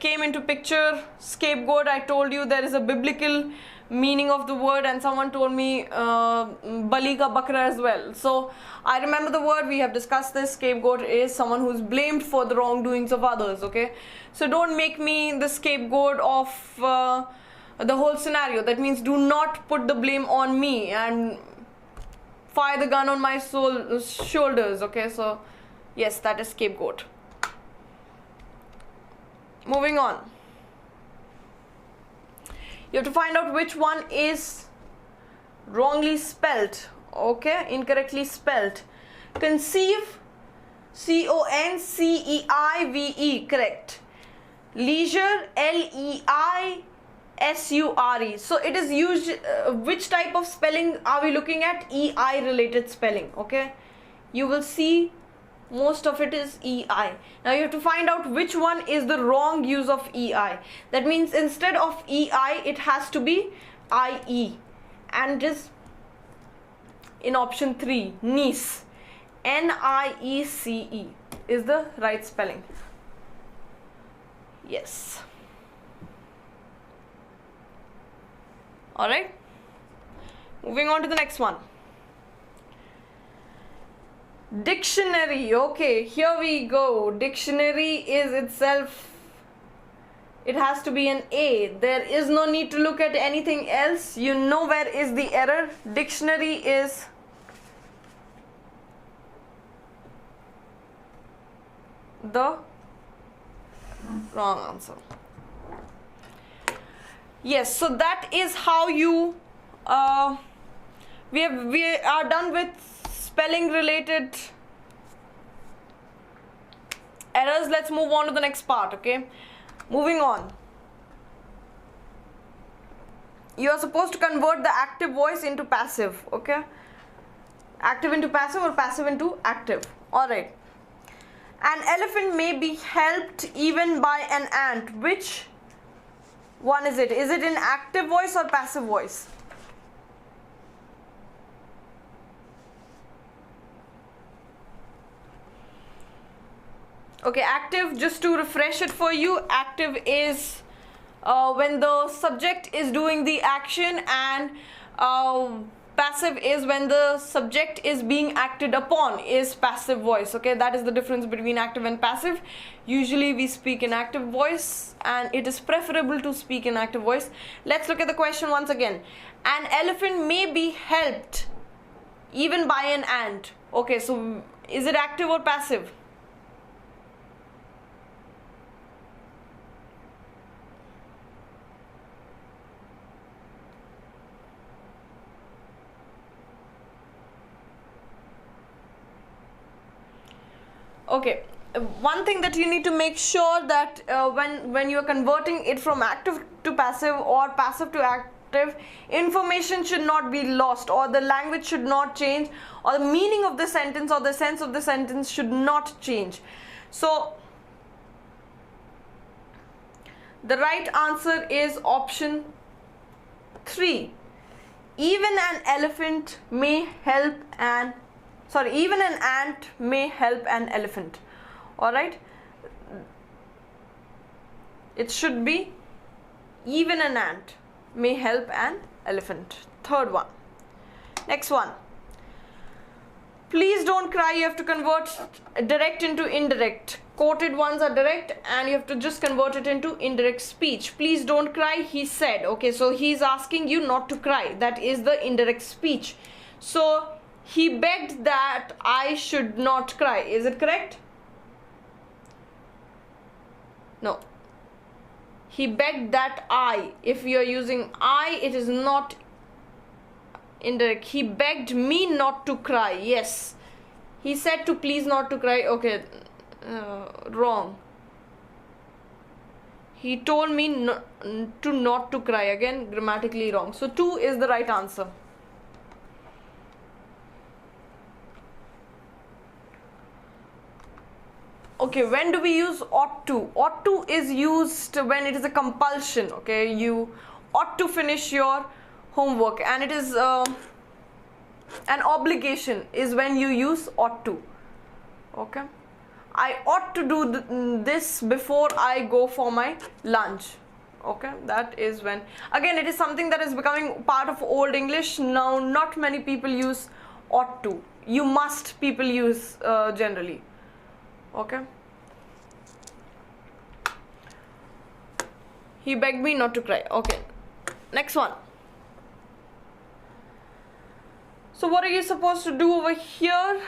came into picture. Scapegoat, I told you there is a biblical meaning of the word, and someone told me bali ka bakra as well. So I remember the word, we have discussed this. Scapegoat is someone who is blamed for the wrongdoings of others. Okay, so don't make me the scapegoat of the whole scenario. That means do not put the blame on me and fire the gun on my shoulders. Okay, so yes, that is scapegoat. Moving on, you have to find out which one is wrongly spelt. Okay, incorrectly spelt. Conceive, CONCEIVE, correct. Leisure, LEISURE. So it is used, which type of spelling are we looking at? EI related spelling. Okay, you will see most of it is EI. Now you have to find out which one is the wrong use of EI. That means instead of EI it has to be IE, and just in option 3, niece, NIECE is the right spelling. Yes. Alright, moving on to the next one. Dictionary. Okay, here we go. Dictionary is itself, it has to be an A. There is no need to look at anything else. You know where is the error. Dictionary is the wrong answer. Yes, so that is how you we are done with spelling related errors. Let's move on to the next part. Okay, moving on, you are supposed to convert the active voice into passive. Okay, Active into passive or passive into active. Alright. An elephant may be helped even by an ant. Which one is it? Is it in active voice or passive voice? Okay, active, just to refresh it for you, active is when the subject is doing the action, and passive is when the subject is being acted upon, is passive voice. Okay, that is the difference between active and passive. Usually we speak in active voice, and it is preferable to speak in active voice. Let's look at the question once again. An elephant may be helped even by an ant. Okay, so is it active or passive? Okay, one thing that you need to make sure that when you are converting it from active to passive or passive to active, information should not be lost, or the language should not change, or the meaning of the sentence or the sense of the sentence should not change. So the right answer is option 3. Even an elephant may help an even an ant may help an elephant. Alright, it should be even an ant may help an elephant. Third one. Next one. Please don't cry, you have to convert direct into indirect. Quoted ones are direct, and you have to just convert it into indirect speech. Please don't cry, he said. Okay, so he's asking you not to cry. That is the indirect speech. So he begged that I should not cry. Is it correct? No. He begged that I. If you are using I, it is not indirect. He begged me not to cry. Yes. He said to please not to cry. Okay. Wrong. He told me not to cry. Again, grammatically wrong. So 2 is the right answer. Okay, when do we use ought to? Ought to is used when it is a compulsion. Okay, you ought to finish your homework, and it is an obligation is when you use ought to. Okay, I ought to do this before I go for my lunch. Okay, that is when, again, it is something that is becoming part of Old English now. Not many people use ought to. You must people use generally. Okay, he begged me not to cry. Okay, next one. So what are you supposed to do over here?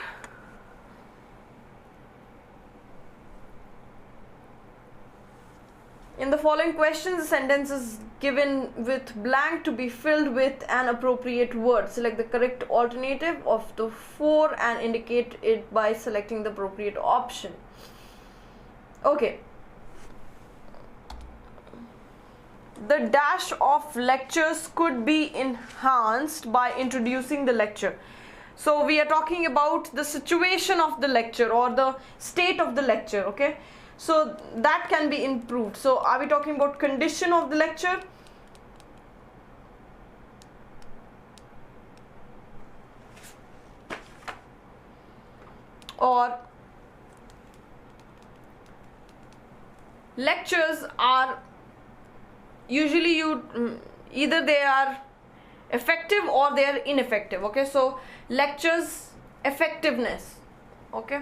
In the following questions, the sentence is given with blank to be filled with an appropriate word. Select the correct alternative of the 4 and indicate it by selecting the appropriate option. Okay. The dash of lectures could be enhanced by introducing the lecture. So we are talking about the situation of the lecture or the state of the lecture. Okay. So that can be improved. So are we talking about condition of the lecture? Or lectures are usually either they are effective or they are ineffective. Okay, so lectures effectiveness. Okay.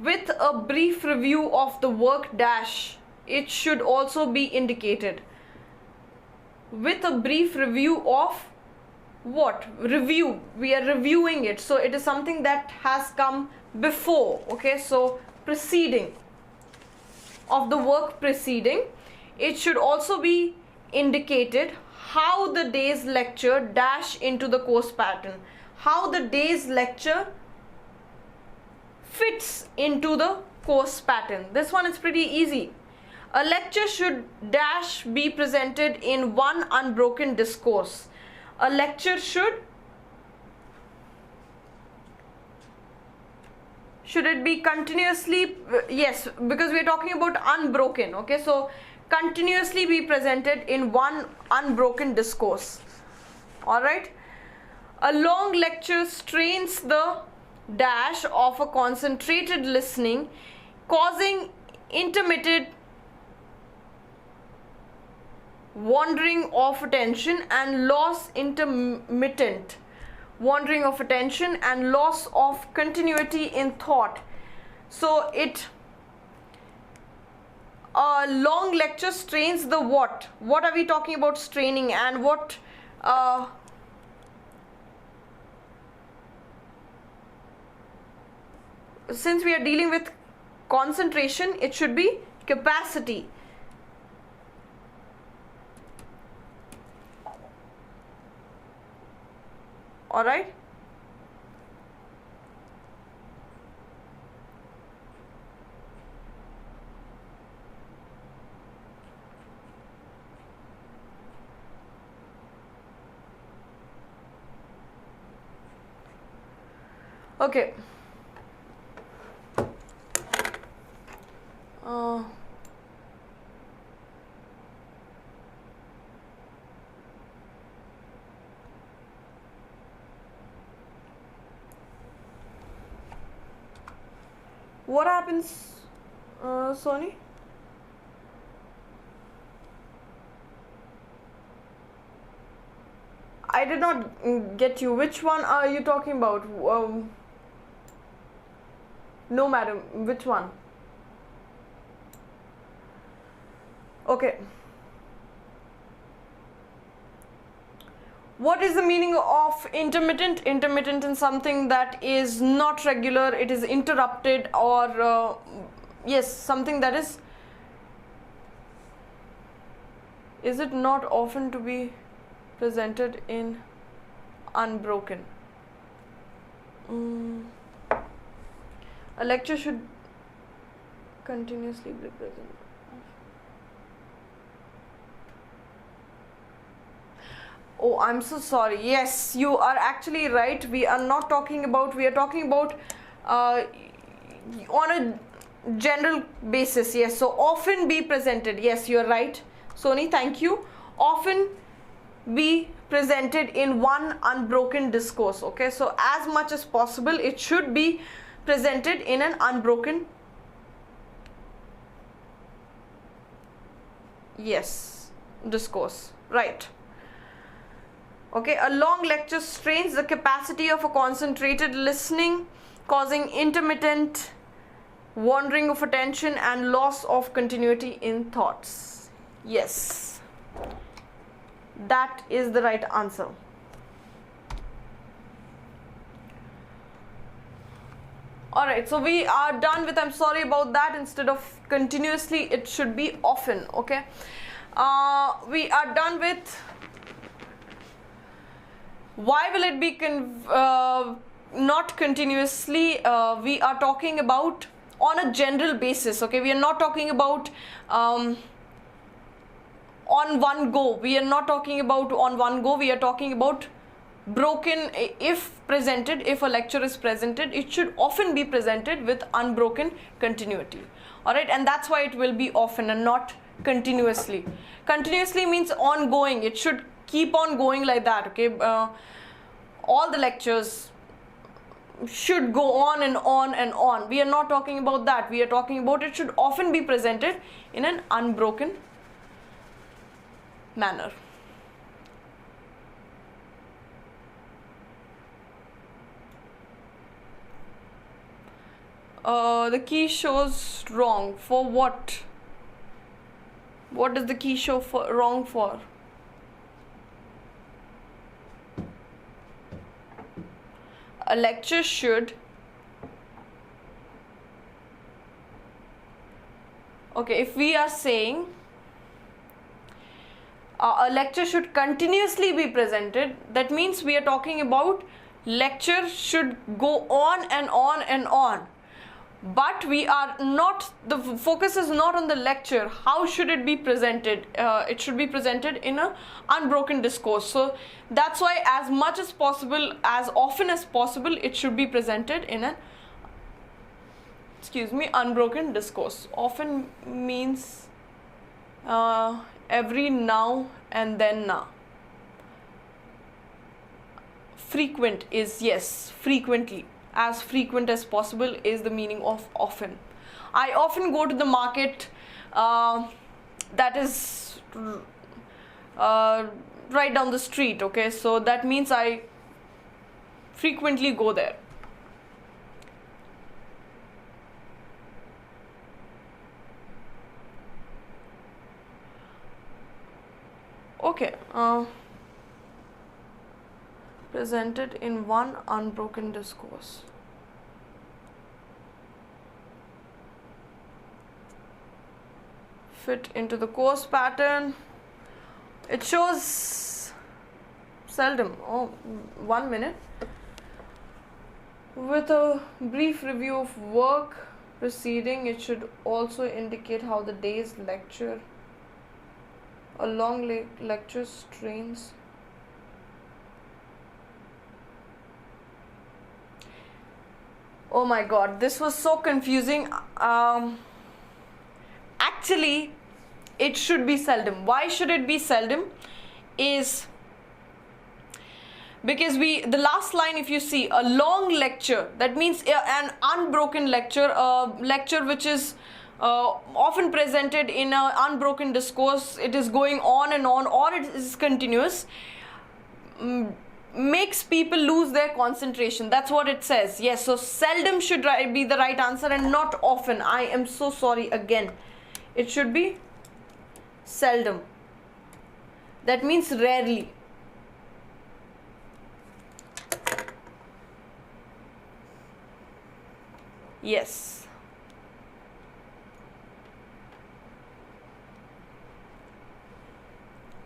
With a brief review of the work dash, it should also be indicated. With a brief review of what? Review. We are reviewing it. So it is something that has come before. Okay, so preceding of the work preceding. It should also be indicated how the day's lecture dash into the course pattern. How the day's lecture fits into the course pattern. This one is pretty easy. A lecture should dash be presented in one unbroken discourse. A lecture should it be continuously, yes, because we are talking about unbroken, okay, so continuously be presented in one unbroken discourse. All right. A long lecture strains the dash of a concentrated listening, causing intermittent wandering of attention and loss of continuity in thought. So a long lecture strains the what are we talking about straining, and what since we are dealing with concentration, it should be capacity. All right. Okay. What happens, Sony? I did not get you. Which one are you talking about? No, madam. Which one? Okay. What is the meaning of intermittent? Intermittent is something that is not regular, it is interrupted, or yes, something that is it not often to be presented in unbroken? A lecture should continuously be presented. Oh, I'm so sorry. Yes, you are actually right. We are talking about on a general basis. Yes, so often be presented. Yes, you are right, Sony, thank you. Often be presented in one unbroken discourse. Okay, so as much as possible it should be presented in an unbroken, yes, discourse, right. Okay, a long lecture strains the capacity of a concentrated listening, causing intermittent wandering of attention and loss of continuity in thoughts. Yes, that is the right answer. Alright, so we are done with, I'm sorry about that, instead of continuously it should be often. Okay, we are done with why will it be not continuously. We are talking about on a general basis. Okay, we are not talking about on one go. We are not talking about on one go. We are talking about broken. If presented, if a lecture is presented, it should often be presented with unbroken continuity. Alright, and that's why it will be often and not continuously. Continuously means ongoing. It should keep on going like that. Okay, all the lectures should go on and on and on. We are not talking about that. We are talking about it should often be presented in an unbroken manner. The key shows wrong for what? What does the key show for wrong for? A lecture should, okay, if we are saying a lecture should continuously be presented, that means we are talking about lecture should go on and on and on. but we are not, the focus is not on the lecture. How should it be presented? It should be presented in a unbroken discourse. So that's why as much as possible, as often as possible, it should be presented in an unbroken discourse. Often means every now and then na. Frequent is, yes, frequently. As frequent as possible is the meaning of often. I often go to the market that is right down the street, okay? So that means I frequently go there. Okay. Presented in one unbroken discourse. Fit into the course pattern. It shows seldom. Oh, 1 minute. With a brief review of work preceding, it should also indicate how the day's lecture, a long lecture strains. Oh my god, this was so confusing. Actually, it should be seldom. Why should it be seldom? Is because the last line, if you see, a long lecture, that means an unbroken lecture, a lecture which is often presented in an unbroken discourse, it is going on and on, or it is continuous, makes people lose their concentration. That's what it says. Yes, so seldom should be the right answer and not often. I am so sorry again. It should be seldom. That means rarely. Yes.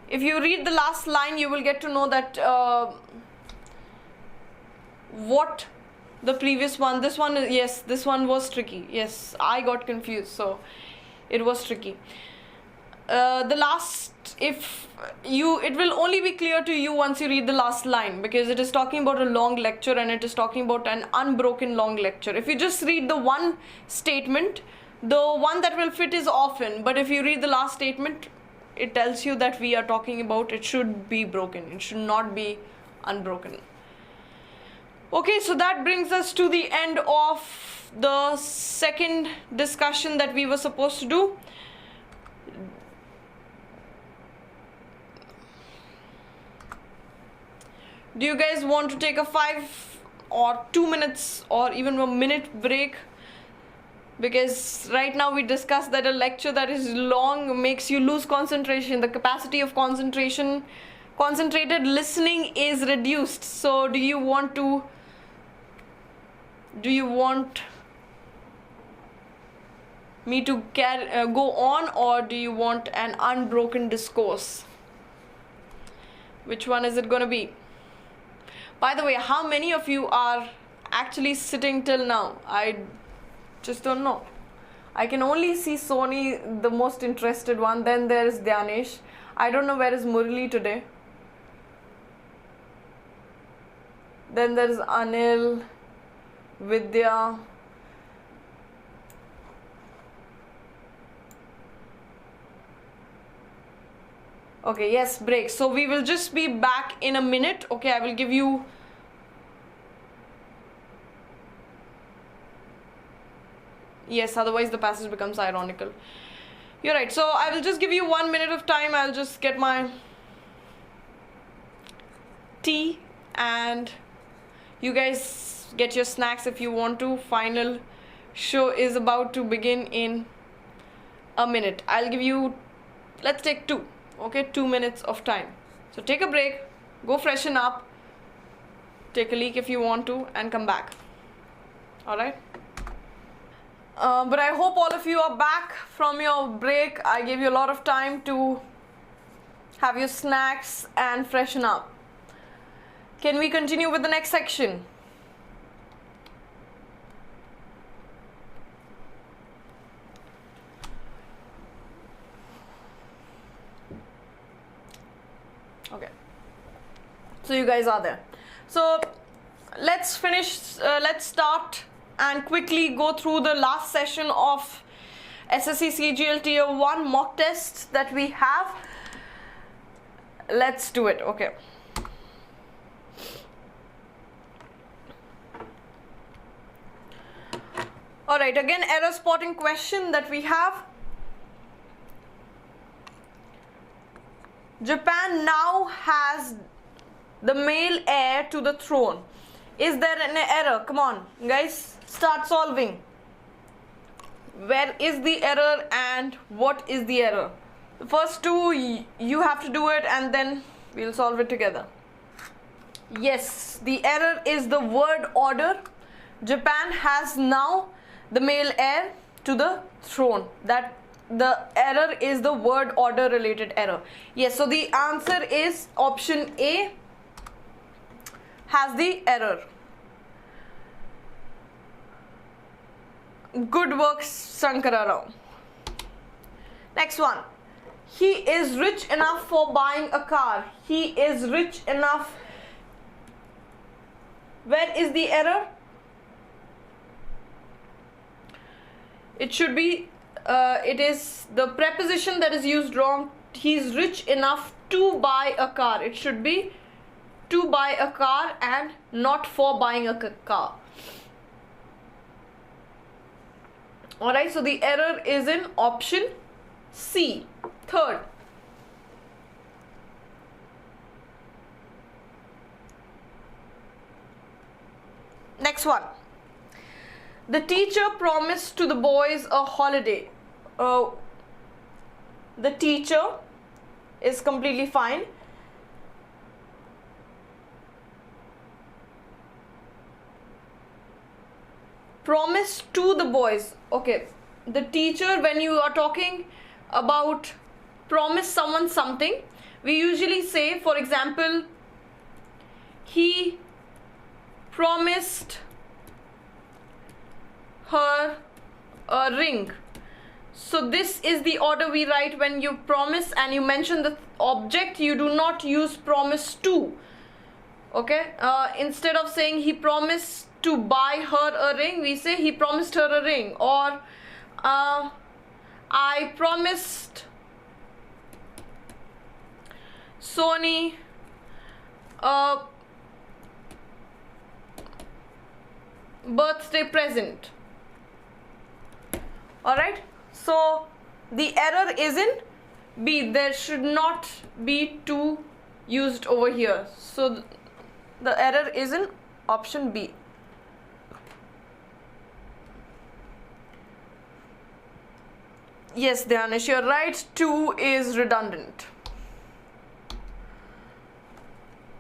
If you read the last line, you will get to know that what the previous one, this one is, yes, this one was tricky. Yes, I got confused, so it was tricky. The last, it will only be clear to you once you read the last line, because it is talking about a long lecture and it is talking about an unbroken long lecture. If you just read the one statement, the one that will fit is often, but if you read the last statement, it tells you that we are talking about it should be broken. It should not be unbroken. Okay, so that brings us to the end of the second discussion that we were supposed to do. Do you guys want to take a 5 or 2 minutes or even a minute break? Because right now we discussed that a lecture that is long makes you lose concentration. The capacity of concentration, concentrated listening is reduced. So do you want me to go on, or do you want an unbroken discourse? Which one is it going to be? By the way, how many of you are actually sitting till now? I just don't know. I can only see Sony, the most interested one. Then there is Dhyanesh. I don't know where is Murli today. Then there is Anil, Vidya. Okay, yes, break. So we will just be back in a minute. Okay, I will give you yes, otherwise the passage becomes ironical. You're right. So I will just give you 1 minute of time. I'll just get my tea and you guys get your snacks if you want to. Final show is about to begin in a minute. I'll give you, let's take 2. Okay, 2 minutes of time. So take a break, go freshen up, take a leak if you want to, and come back. Alright? But I hope all of you are back from your break. I gave you a lot of time to have your snacks and freshen up. Can we continue with the next section? So you guys are there. So let's start and quickly go through the last session of SSC CGL Tier 1 mock tests that we have. Let's do it. Okay. Alright, again error spotting question that we have. Japan now has the male heir to the throne. Is there an error? Come on, guys, start solving. Where is the error and what is the error? The first two, you have to do it and then we'll solve it together. Yes, the error is the word order. Japan has now the male heir to the throne. That the error is the word order related error. Yes, so the answer is option A has the error. Good work, Sankara Rao. Next one. He is rich enough for buying a car. He is rich enough. Where is the error? It should be, it is the preposition that is used wrong. He's rich enough to buy a car. It should be to buy a car and not for buying a car. Alright, so the error is in option C. Third. Next one. The teacher promised to the boys a holiday. The teacher is completely fine. Promise to the boys. Okay, the teacher, when you are talking about promise someone something, we usually say, for example, he promised her a ring. So this is the order we write when you promise and you mention the object. You do not use promise to. Okay, instead of saying he promised to buy her a ring, we say he promised her a ring. Or I promised Sony a birthday present. Alright, so the error is in B. There should not be to used over here. So the error is in option B. Yes, Dhyanish, you're right. 2 is redundant.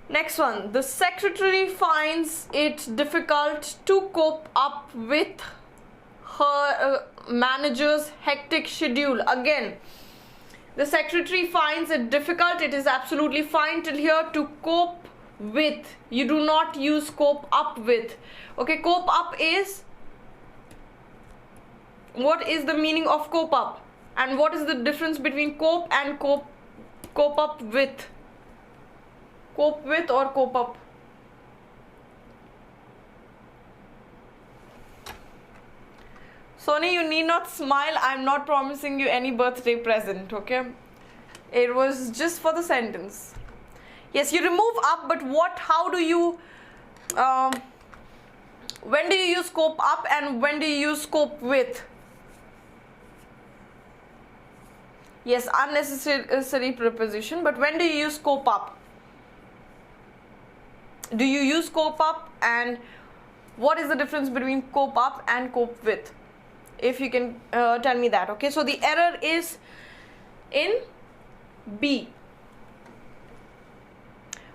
Next one. The secretary finds it difficult to cope up with her manager's hectic schedule. Again, the secretary finds it difficult. It is absolutely fine till here. To cope with, you do not use cope up with. Okay, cope up is, what is the meaning of cope up? And what is the difference between cope and cope up with? Cope with or cope up? Sony, you need not smile. I'm not promising you any birthday present, okay? It was just for the sentence. Yes, you remove up, but what, how do you, when do you use cope up and when do you use cope with? Yes, unnecessary preposition, but when do you use cope up? Do you use cope up, and what is the difference between cope up and cope with? If you can tell me that, okay? So the error is in B.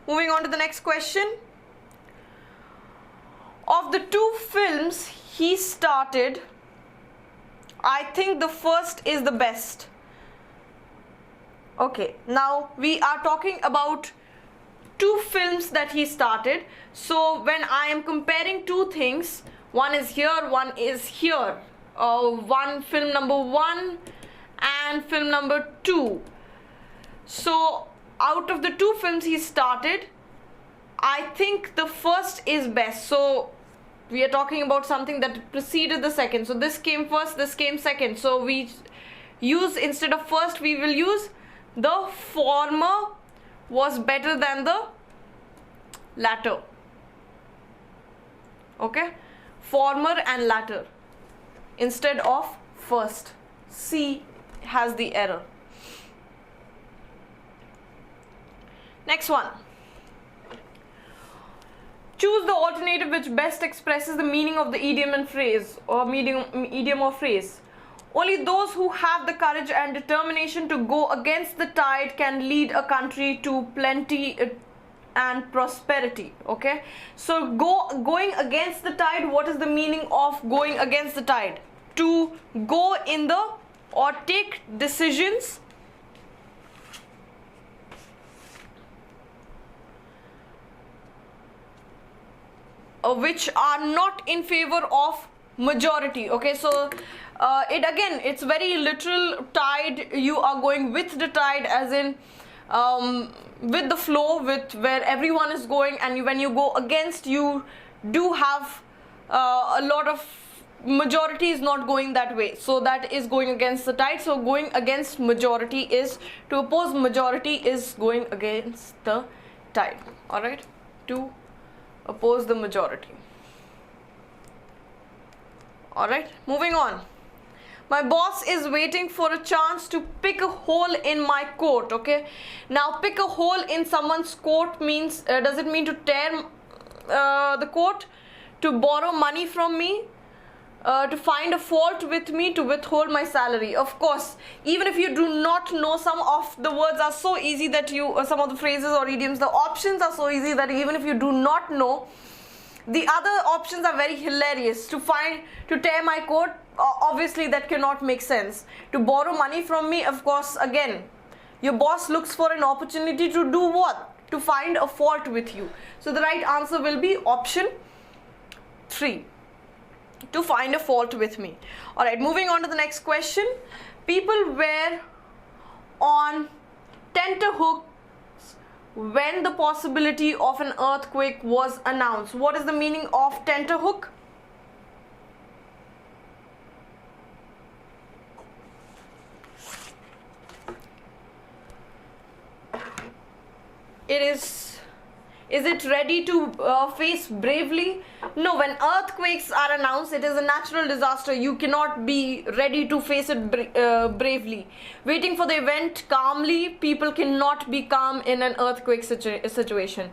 Moving on to the next question. Of the 2 films he started, I think the first is the best. Okay, now we are talking about 2 films that he started. So when I am comparing 2 things, one is here, one is here. One film number 1 and film number 2. So out of the 2 films he started, I think the first is best. So we are talking about something that preceded the second. So this came first, this came second. So we use, instead of first, we will use the former was better than the latter. Okay, former and latter instead of first. C has the error. Next one. Choose the alternative which best expresses the meaning of the idiom and phrase, or idiom or phrase. Only those who have the courage and determination to go against the tide can lead a country to plenty and prosperity. Okay, so going against the tide, what is the meaning of going against the tide? To go in the, or take decisions which are not in favor of majority. Okay, so it's very literal. Tide, you are going with the tide, as in with the flow, with where everyone is going, and when you go against, you do have a lot of majority is not going that way, so that is going against the tide. So going against majority is, to oppose majority is going against the tide. All right, to oppose the majority. All right, moving on. My boss is waiting for a chance to pick a hole in my coat. Okay, now pick a hole in someone's coat means, does it mean to tear the coat, to borrow money from me, to find a fault with me, to withhold my salary? Of course, even if you do not know, some of the words are so easy that you, some of the phrases or idioms, the options are so easy that even if you do not know, the other options are very hilarious. To tear my coat, obviously that cannot make sense. To borrow money from me, of course, again, your boss looks for an opportunity to do what? To find a fault with you. So the right answer will be option 3. To find a fault with me. All right, moving on to the next question. People were on tenterhooks when the possibility of an earthquake was announced. What is the meaning of tenterhook? Is it ready to face bravely? No, when earthquakes are announced, it is a natural disaster. You cannot be ready to face it bravely. Waiting for the event calmly, people cannot be calm in an earthquake situation.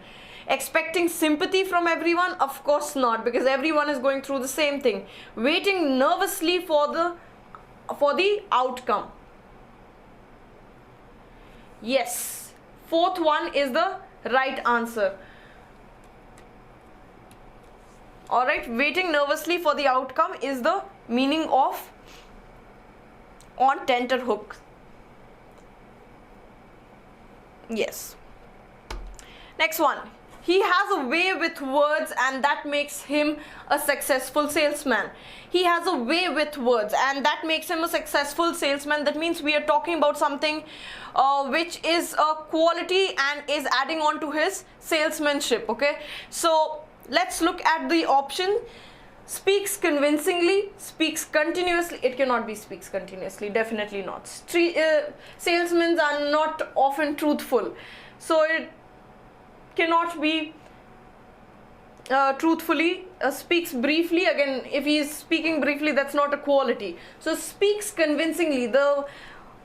Expecting sympathy from everyone? Of course not, because everyone is going through the same thing. Waiting nervously for the outcome. Yes, fourth one is the right answer. Alright, waiting nervously for the outcome is the meaning of on tenterhooks. Yes. Next one. He has a way with words, and that makes him a successful salesman. He has a way with words, and that makes him a successful salesman. That means we are talking about something which is a quality and is adding on to his salesmanship. Okay, so let's look at the option. Speaks convincingly, speaks continuously. It cannot be speaks continuously, definitely not. Salesmen are not often truthful, so it cannot be truthfully. Speaks briefly, again, if he is speaking briefly, that's not a quality. So speaks convincingly. The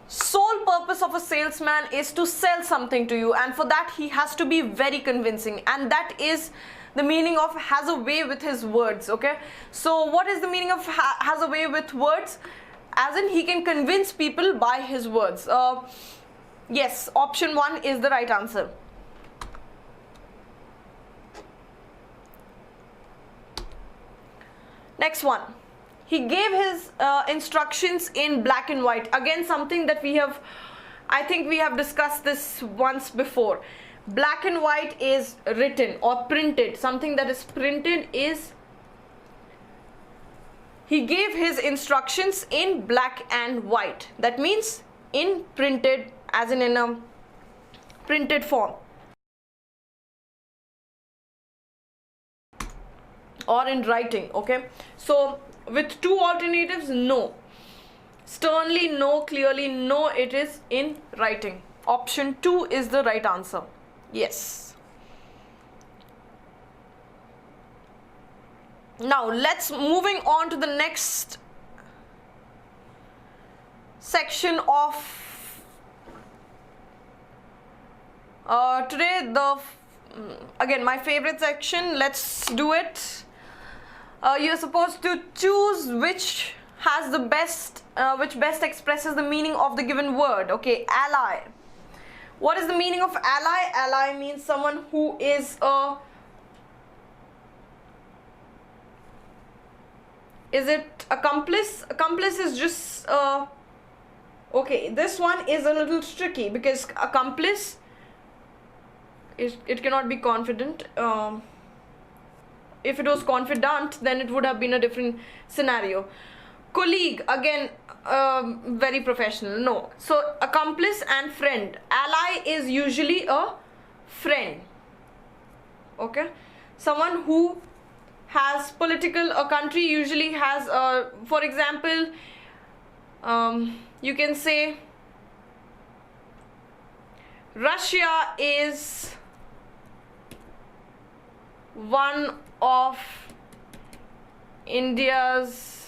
sole purpose of a salesman is to sell something to you, and for that he has to be very convincing, and that is the meaning of has a way with his words. Okay, so what is the meaning of has a way with words? As in, he can convince people by his words. Yes, option 1 is the right answer. Next one. He gave his instructions in black and white. Again, something that I think we have discussed this once before. Black and white is written or printed. Something that is printed is, he gave his instructions in black and white. That means in printed, as in a printed form. or in writing. Okay, so with two alternatives, no, sternly no, clearly no, it is in writing. Option 2 is the right answer. Yes. Now let's moving on to the next section of today, the again my favorite section. Let's do it. You're supposed to choose which has the best which best expresses the meaning of the given word. Okay, ally. What is the meaning of ally? Ally means someone who is a, is it accomplice? Accomplice is just okay, this one is a little tricky because accomplice is, it cannot be confident. If it was confidant, then it would have been a different scenario. Colleague, again very professional. No. So accomplice and friend. Ally is usually a friend. Okay, someone who has political, a country usually has for example, you can say Russia is one of India's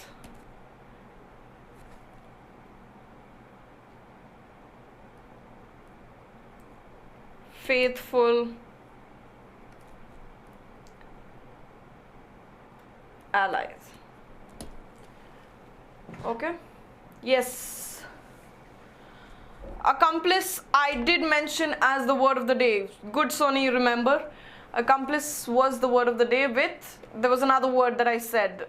faithful allies. Okay, yes. Accomplice I did mention as the word of the day. Good, Sony, you remember. Accomplice was the word of the day. With, there was another word that I said,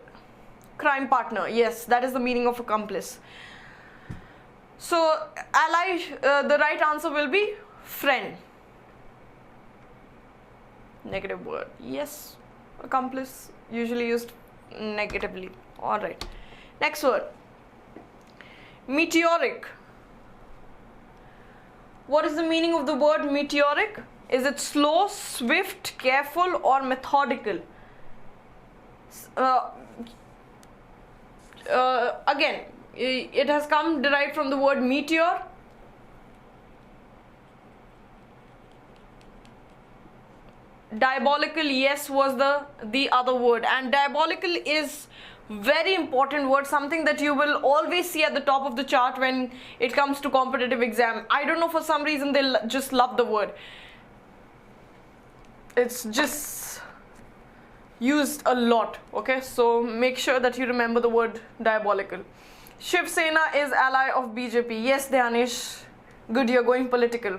crime partner. Yes, that is the meaning of accomplice. So ally, the right answer will be friend. Negative word. Yes, accomplice usually used negatively. All right, next word, meteoric. What is the meaning of the word meteoric? Is it slow, swift, careful, or methodical? Again, it has come derived from the word meteor. Diabolical, yes, was the other word, and diabolical is very important word, something that you will always see at the top of the chart when it comes to competitive exam. I don't know, for some reason they just love the word. It's just used a lot. Okay, so make sure that you remember the word diabolical. Shiv Sena is ally of BJP. Yes, Dhyanish, good, you're going political.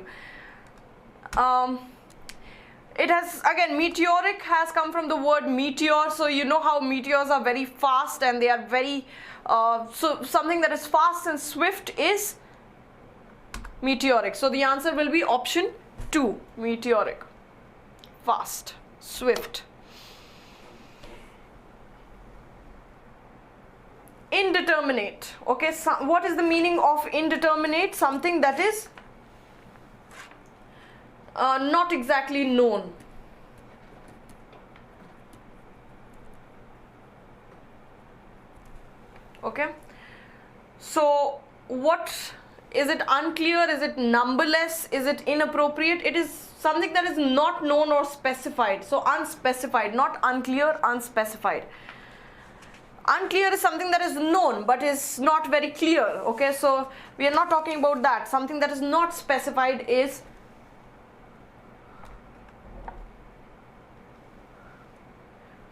It has, again, meteoric has come from the word meteor. So you know how meteors are very fast and they are very so something that is fast and swift is meteoric. So the answer will be option 2, meteoric. Fast, swift. Indeterminate. Okay, so what is the meaning of indeterminate? Something that is not exactly known. Okay, so what is it? Unclear? Is it numberless? Is it inappropriate? It is something that is not known or specified. So unspecified, not unclear, unspecified. Unclear is something that is known but is not very clear. Okay, so we are not talking about that. Something that is not specified is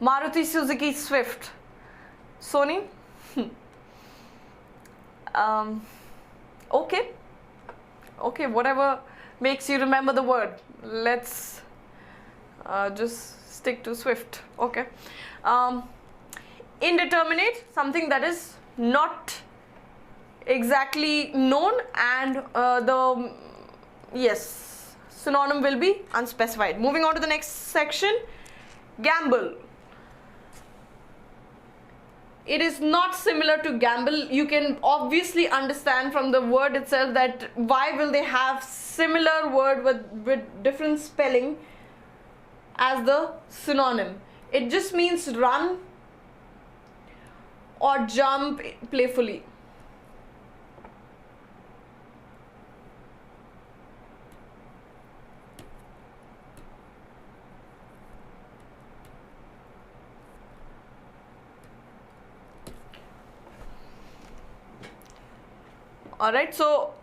Maruti Suzuki Swift. Sony? Okay. Okay, whatever makes you remember the word. Let's just stick to Swift. Okay. Indeterminate, something that is not exactly known, and the yes, synonym will be unspecified. Moving on to the next section, gamble. It is not similar to gamble. You can obviously understand from the word itself that why will they have similar word with different spelling as the synonym. It just means run or jump playfully. Alright, so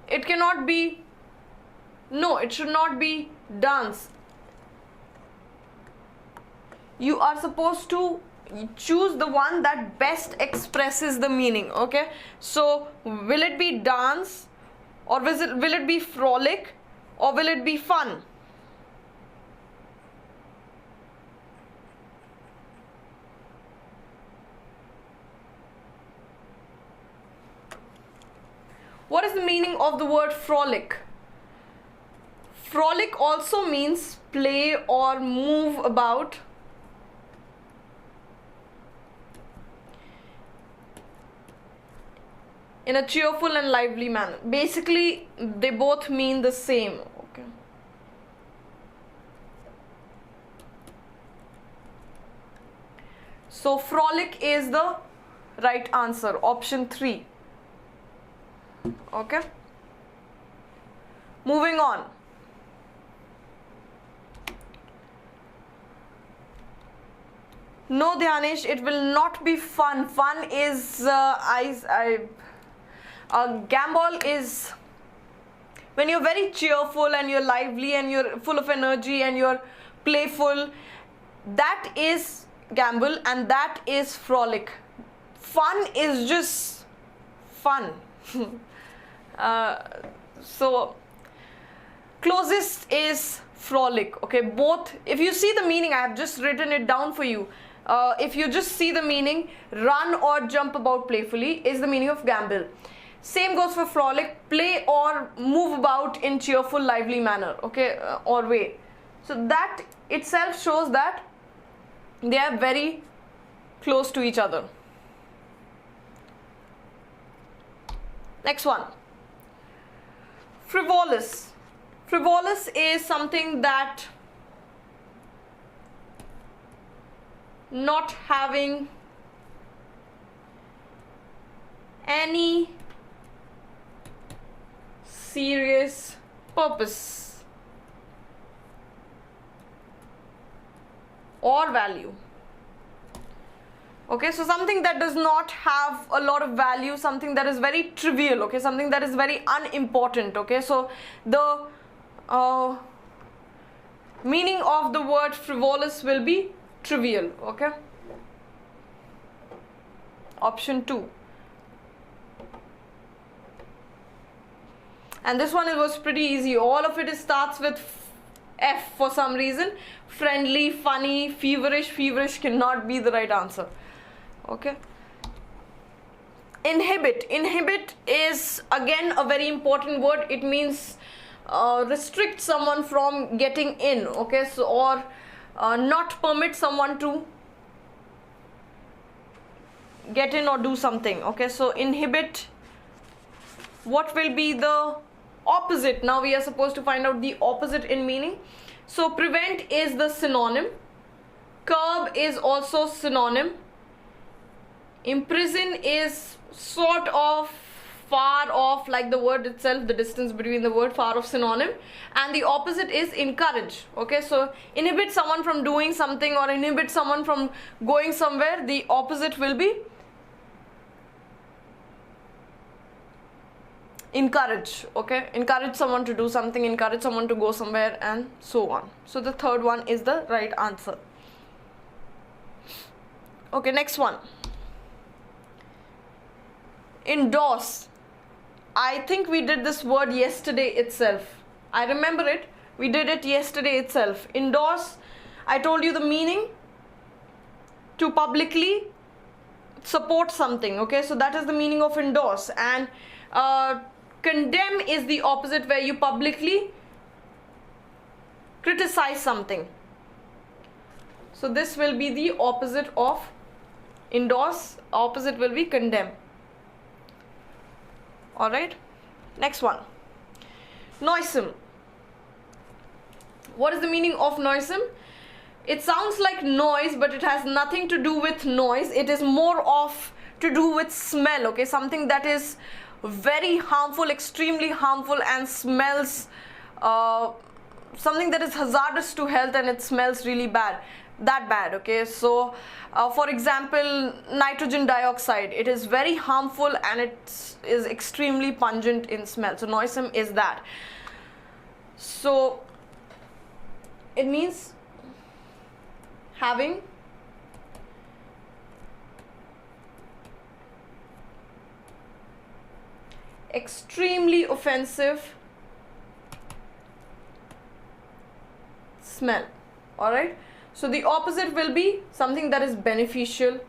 it cannot be, no, it should not be dance. You are supposed to choose the one that best expresses the meaning, okay? So will it be dance, or will it be frolic, or will it be fun? What is the meaning of the word frolic? Frolic also means play or move about. In a cheerful and lively manner. Basically, they both mean the same. Okay. So frolic is the right answer, option 3. Okay. Moving on. No, Dhyanesh, it will not be fun. Fun is gambol is when you're very cheerful and you're lively and you're full of energy and you're playful. That is gambol and that is frolic. Fun is just fun. So closest is frolic. Okay, both. If you see the meaning, I have just written it down for you. If you just see the meaning, run or jump about playfully is the meaning of gambol. Same goes for frolic, play or move about in cheerful, lively manner, okay, or way. So that itself shows that they are very close to each other. Next one. Frivolous. Frivolous is something that not having any serious purpose or value. Okay, so something that does not have a lot of value, something that is very trivial, okay, something that is very unimportant, okay. So the meaning of the word frivolous will be trivial, okay. Option 2. And this one, it was pretty easy. All of it starts with F for some reason. Friendly, funny, feverish. Feverish cannot be the right answer. Okay. Inhibit. Inhibit is again a very important word. It means restrict someone from getting in. Okay. So, or not permit someone to get in or do something. Okay. So inhibit. What will be the opposite? Now we are supposed to find out the opposite in meaning. So prevent is the synonym. Curb is also synonym. Imprison is sort of far off, like the word itself, the distance between the word, far off synonym. And the opposite is encourage. Okay, so inhibit someone from doing something or inhibit someone from going somewhere. The opposite will be encourage. Okay, encourage someone to do something, encourage someone to go somewhere, and so on. So the third one is the right answer. Okay, next one. Endorse. I think we did this word yesterday itself. I remember it. We did it yesterday itself. Endorse, I told you the meaning: to publicly support something. Okay, so that is the meaning of endorse. And condemn is the opposite, where you publicly criticize something. So this will be the opposite of endorse. Opposite will be condemn. Alright, next one. Noisome. What is the meaning of noisome? It sounds like noise, but it has nothing to do with noise. It is more of to do with smell, okay? Something that is very harmful, extremely harmful, and smells something that is hazardous to health, and it smells really bad, that bad, okay? So for example, nitrogen dioxide, it is very harmful and it is extremely pungent in smell. So noisome is that. So it means having extremely offensive smell. All right, so the opposite will be something that is beneficial.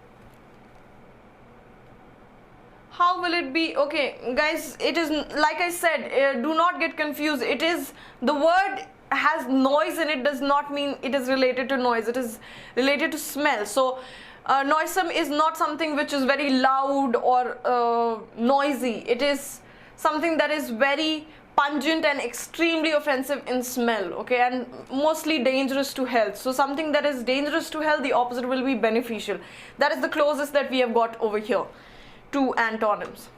How will it be? Okay guys, it is like I said, do not get confused. It is, the word has noise in it does not mean it is related to noise. It is related to smell. So noisome is not something which is very loud or noisy. It is something that is very pungent and extremely offensive in smell, okay, and mostly dangerous to health. So something that is dangerous to health, the opposite will be beneficial. That is the closest that we have got over here to antonyms.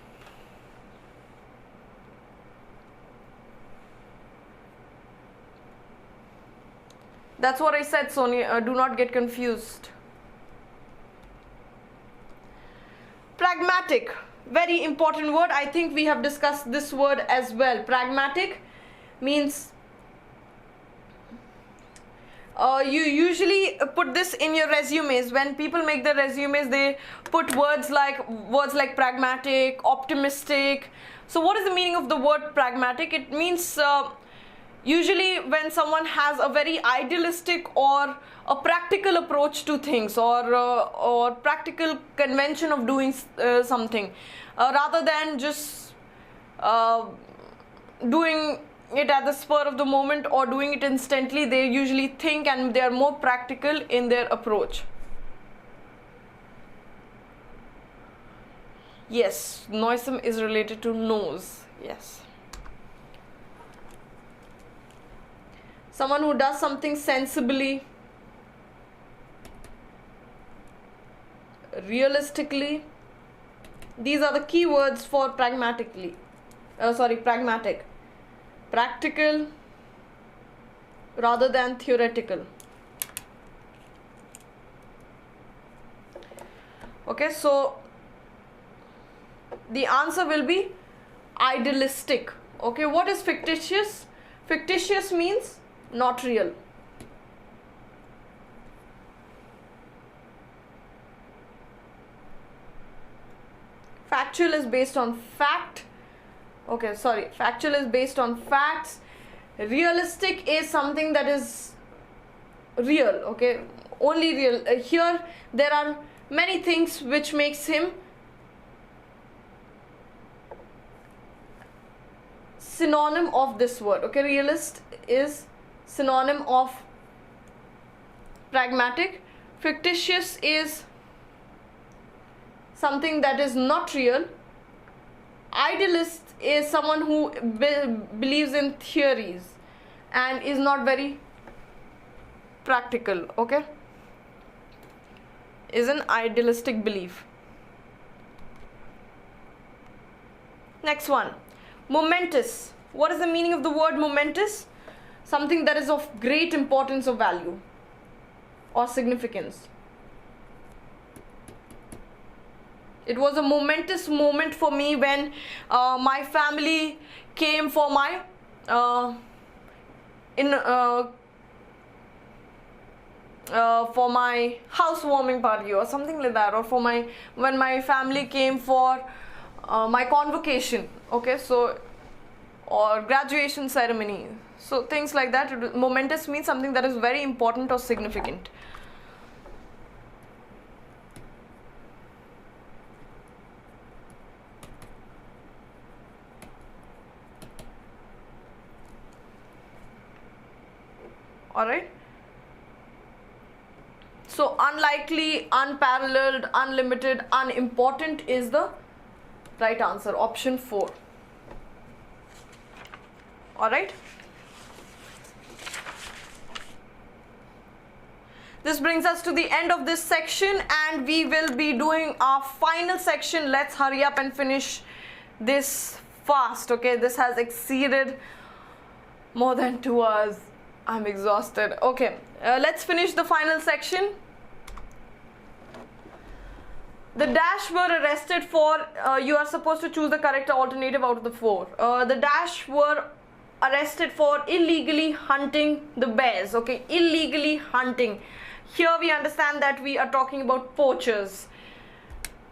That's what I said, Sonia. Do not get confused. Pragmatic. Very important word. I think we have discussed this word as well. Pragmatic means you usually put this in your resumes. When people make their resumes, they put words like pragmatic, optimistic. So what is the meaning of the word pragmatic? It means usually when someone has a very idealistic or a practical approach to things, or practical convention of doing something, rather than just doing it at the spur of the moment or doing it instantly, they usually think and they are more practical in their approach. Yes, noisome is related to nose. Yes. Someone who does something sensibly, realistically. These are the key words for pragmatic. Practical rather than theoretical. Okay, so the answer will be idealistic. Okay, what is fictitious? Fictitious means not real. Factual is based on fact. Okay, sorry. Factual is based on facts. Realistic is something that is real. Okay, only real. Here there are many things which makes him synonym of this word. Okay, realist is synonym of pragmatic. Fictitious is something that is not real. Idealist is someone who believes in theories and is not very practical. Okay, is an idealistic belief. Next one, momentous. What is the meaning of the word momentous? Something that is of great importance or value or significance. It was a momentous moment for me when my family came for my for my housewarming party or something like that, or for when my family came for my convocation. Okay, so or graduation ceremony. So things like that. Momentous means something that is very important or significant. Alright. So unlikely, unparalleled, unlimited, unimportant is the right answer. Option 4. All right. This brings us to the end of this section, and we will be doing our final section. Let's hurry up and finish this fast. Okay, this has exceeded more than 2 hours. I'm exhausted. Okay, let's finish the final section. The dash were arrested for, you are supposed to choose the correct alternative out of the 4. The dash were arrested for illegally hunting the bears. Okay, illegally hunting. Here we understand that we are talking about poachers.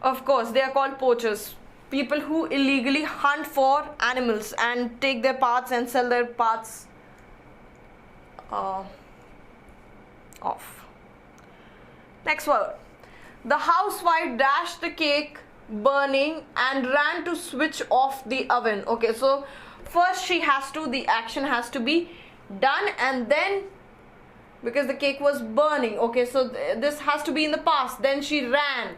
Of course, they are called poachers. People who illegally hunt for animals and take their parts and sell their parts off. Next word. The housewife dashed the cake burning and ran to switch off the oven. Okay, so first the action has to be done, and then, because the cake was burning, okay, so this has to be in the past. Then she ran.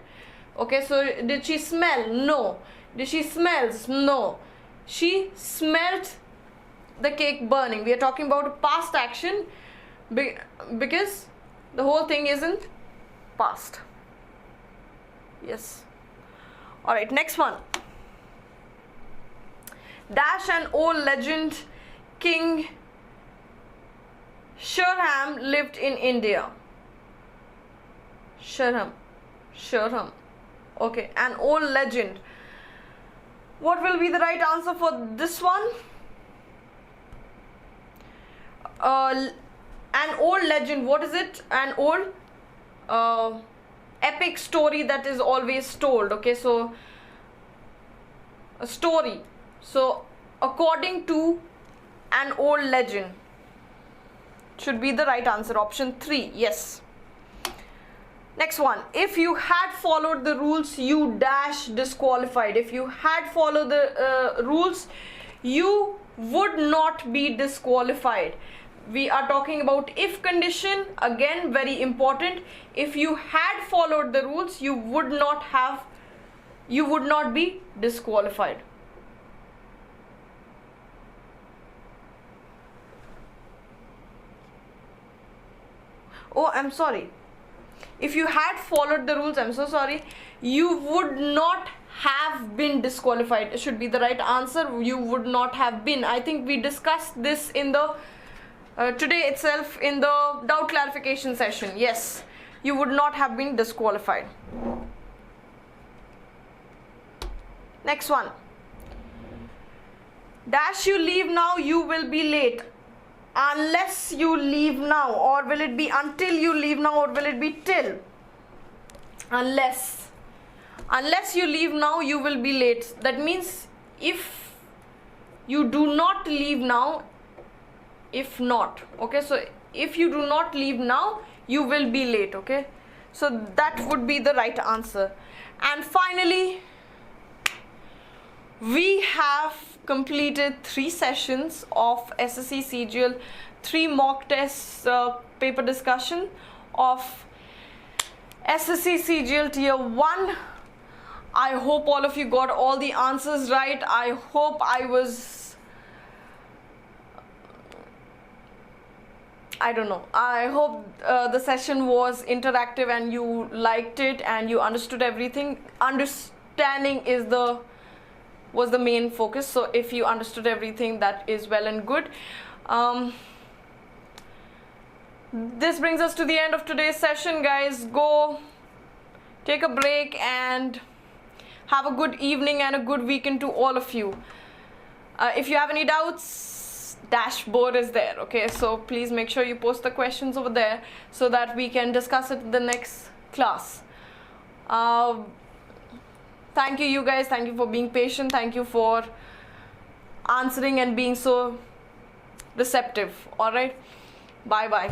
Okay, so did she smell? No. Did she smells? No. She smelt the cake burning. We are talking about a past action because the whole thing is in past. Yes. All right, next one. Dash an old legend, King Shahram lived in India. Shahram. Okay, an old legend. What will be the right answer for this one? An old legend. What is it? An old epic story that is always told. Okay, so a story. So according to an old legend should be the right answer. Option 3. Yes. Next one. If you had followed the rules, you dash disqualified. If you had followed the rules, you would not be disqualified. We are talking about if condition. Again, very important. If you had followed the rules, you would not be disqualified. Oh, I'm sorry. If you had followed the rules, I'm so sorry, you would not have been disqualified. It should be the right answer. You would not have been. I think we discussed this in the today itself in the doubt clarification session. Yes, you would not have been disqualified. Next one. Dash you leave now, you will be late. Unless you leave now, or will it be until you leave now, or will it be till? Unless you leave now, you will be late. That means if you do not leave now, if not, okay, so if you do not leave now, you will be late. Okay, so that would be the right answer. And finally, we have completed 3 sessions of SSC CGL, 3 mock tests, paper discussion of SSC CGL Tier 1. I hope all of you got all the answers right. I hope I hope the session was interactive and you liked it and you understood everything. Understanding was the main focus. So if you understood everything, that is well and good. This brings us to the end of today's session, guys. Go take a break and have a good evening and a good weekend to all of you. If you have any doubts, dashboard is there. Okay, so please make sure you post the questions over there so that we can discuss it in the next class. Thank you guys. Thank you for being patient. Thank you for answering and being so receptive. All right, bye bye.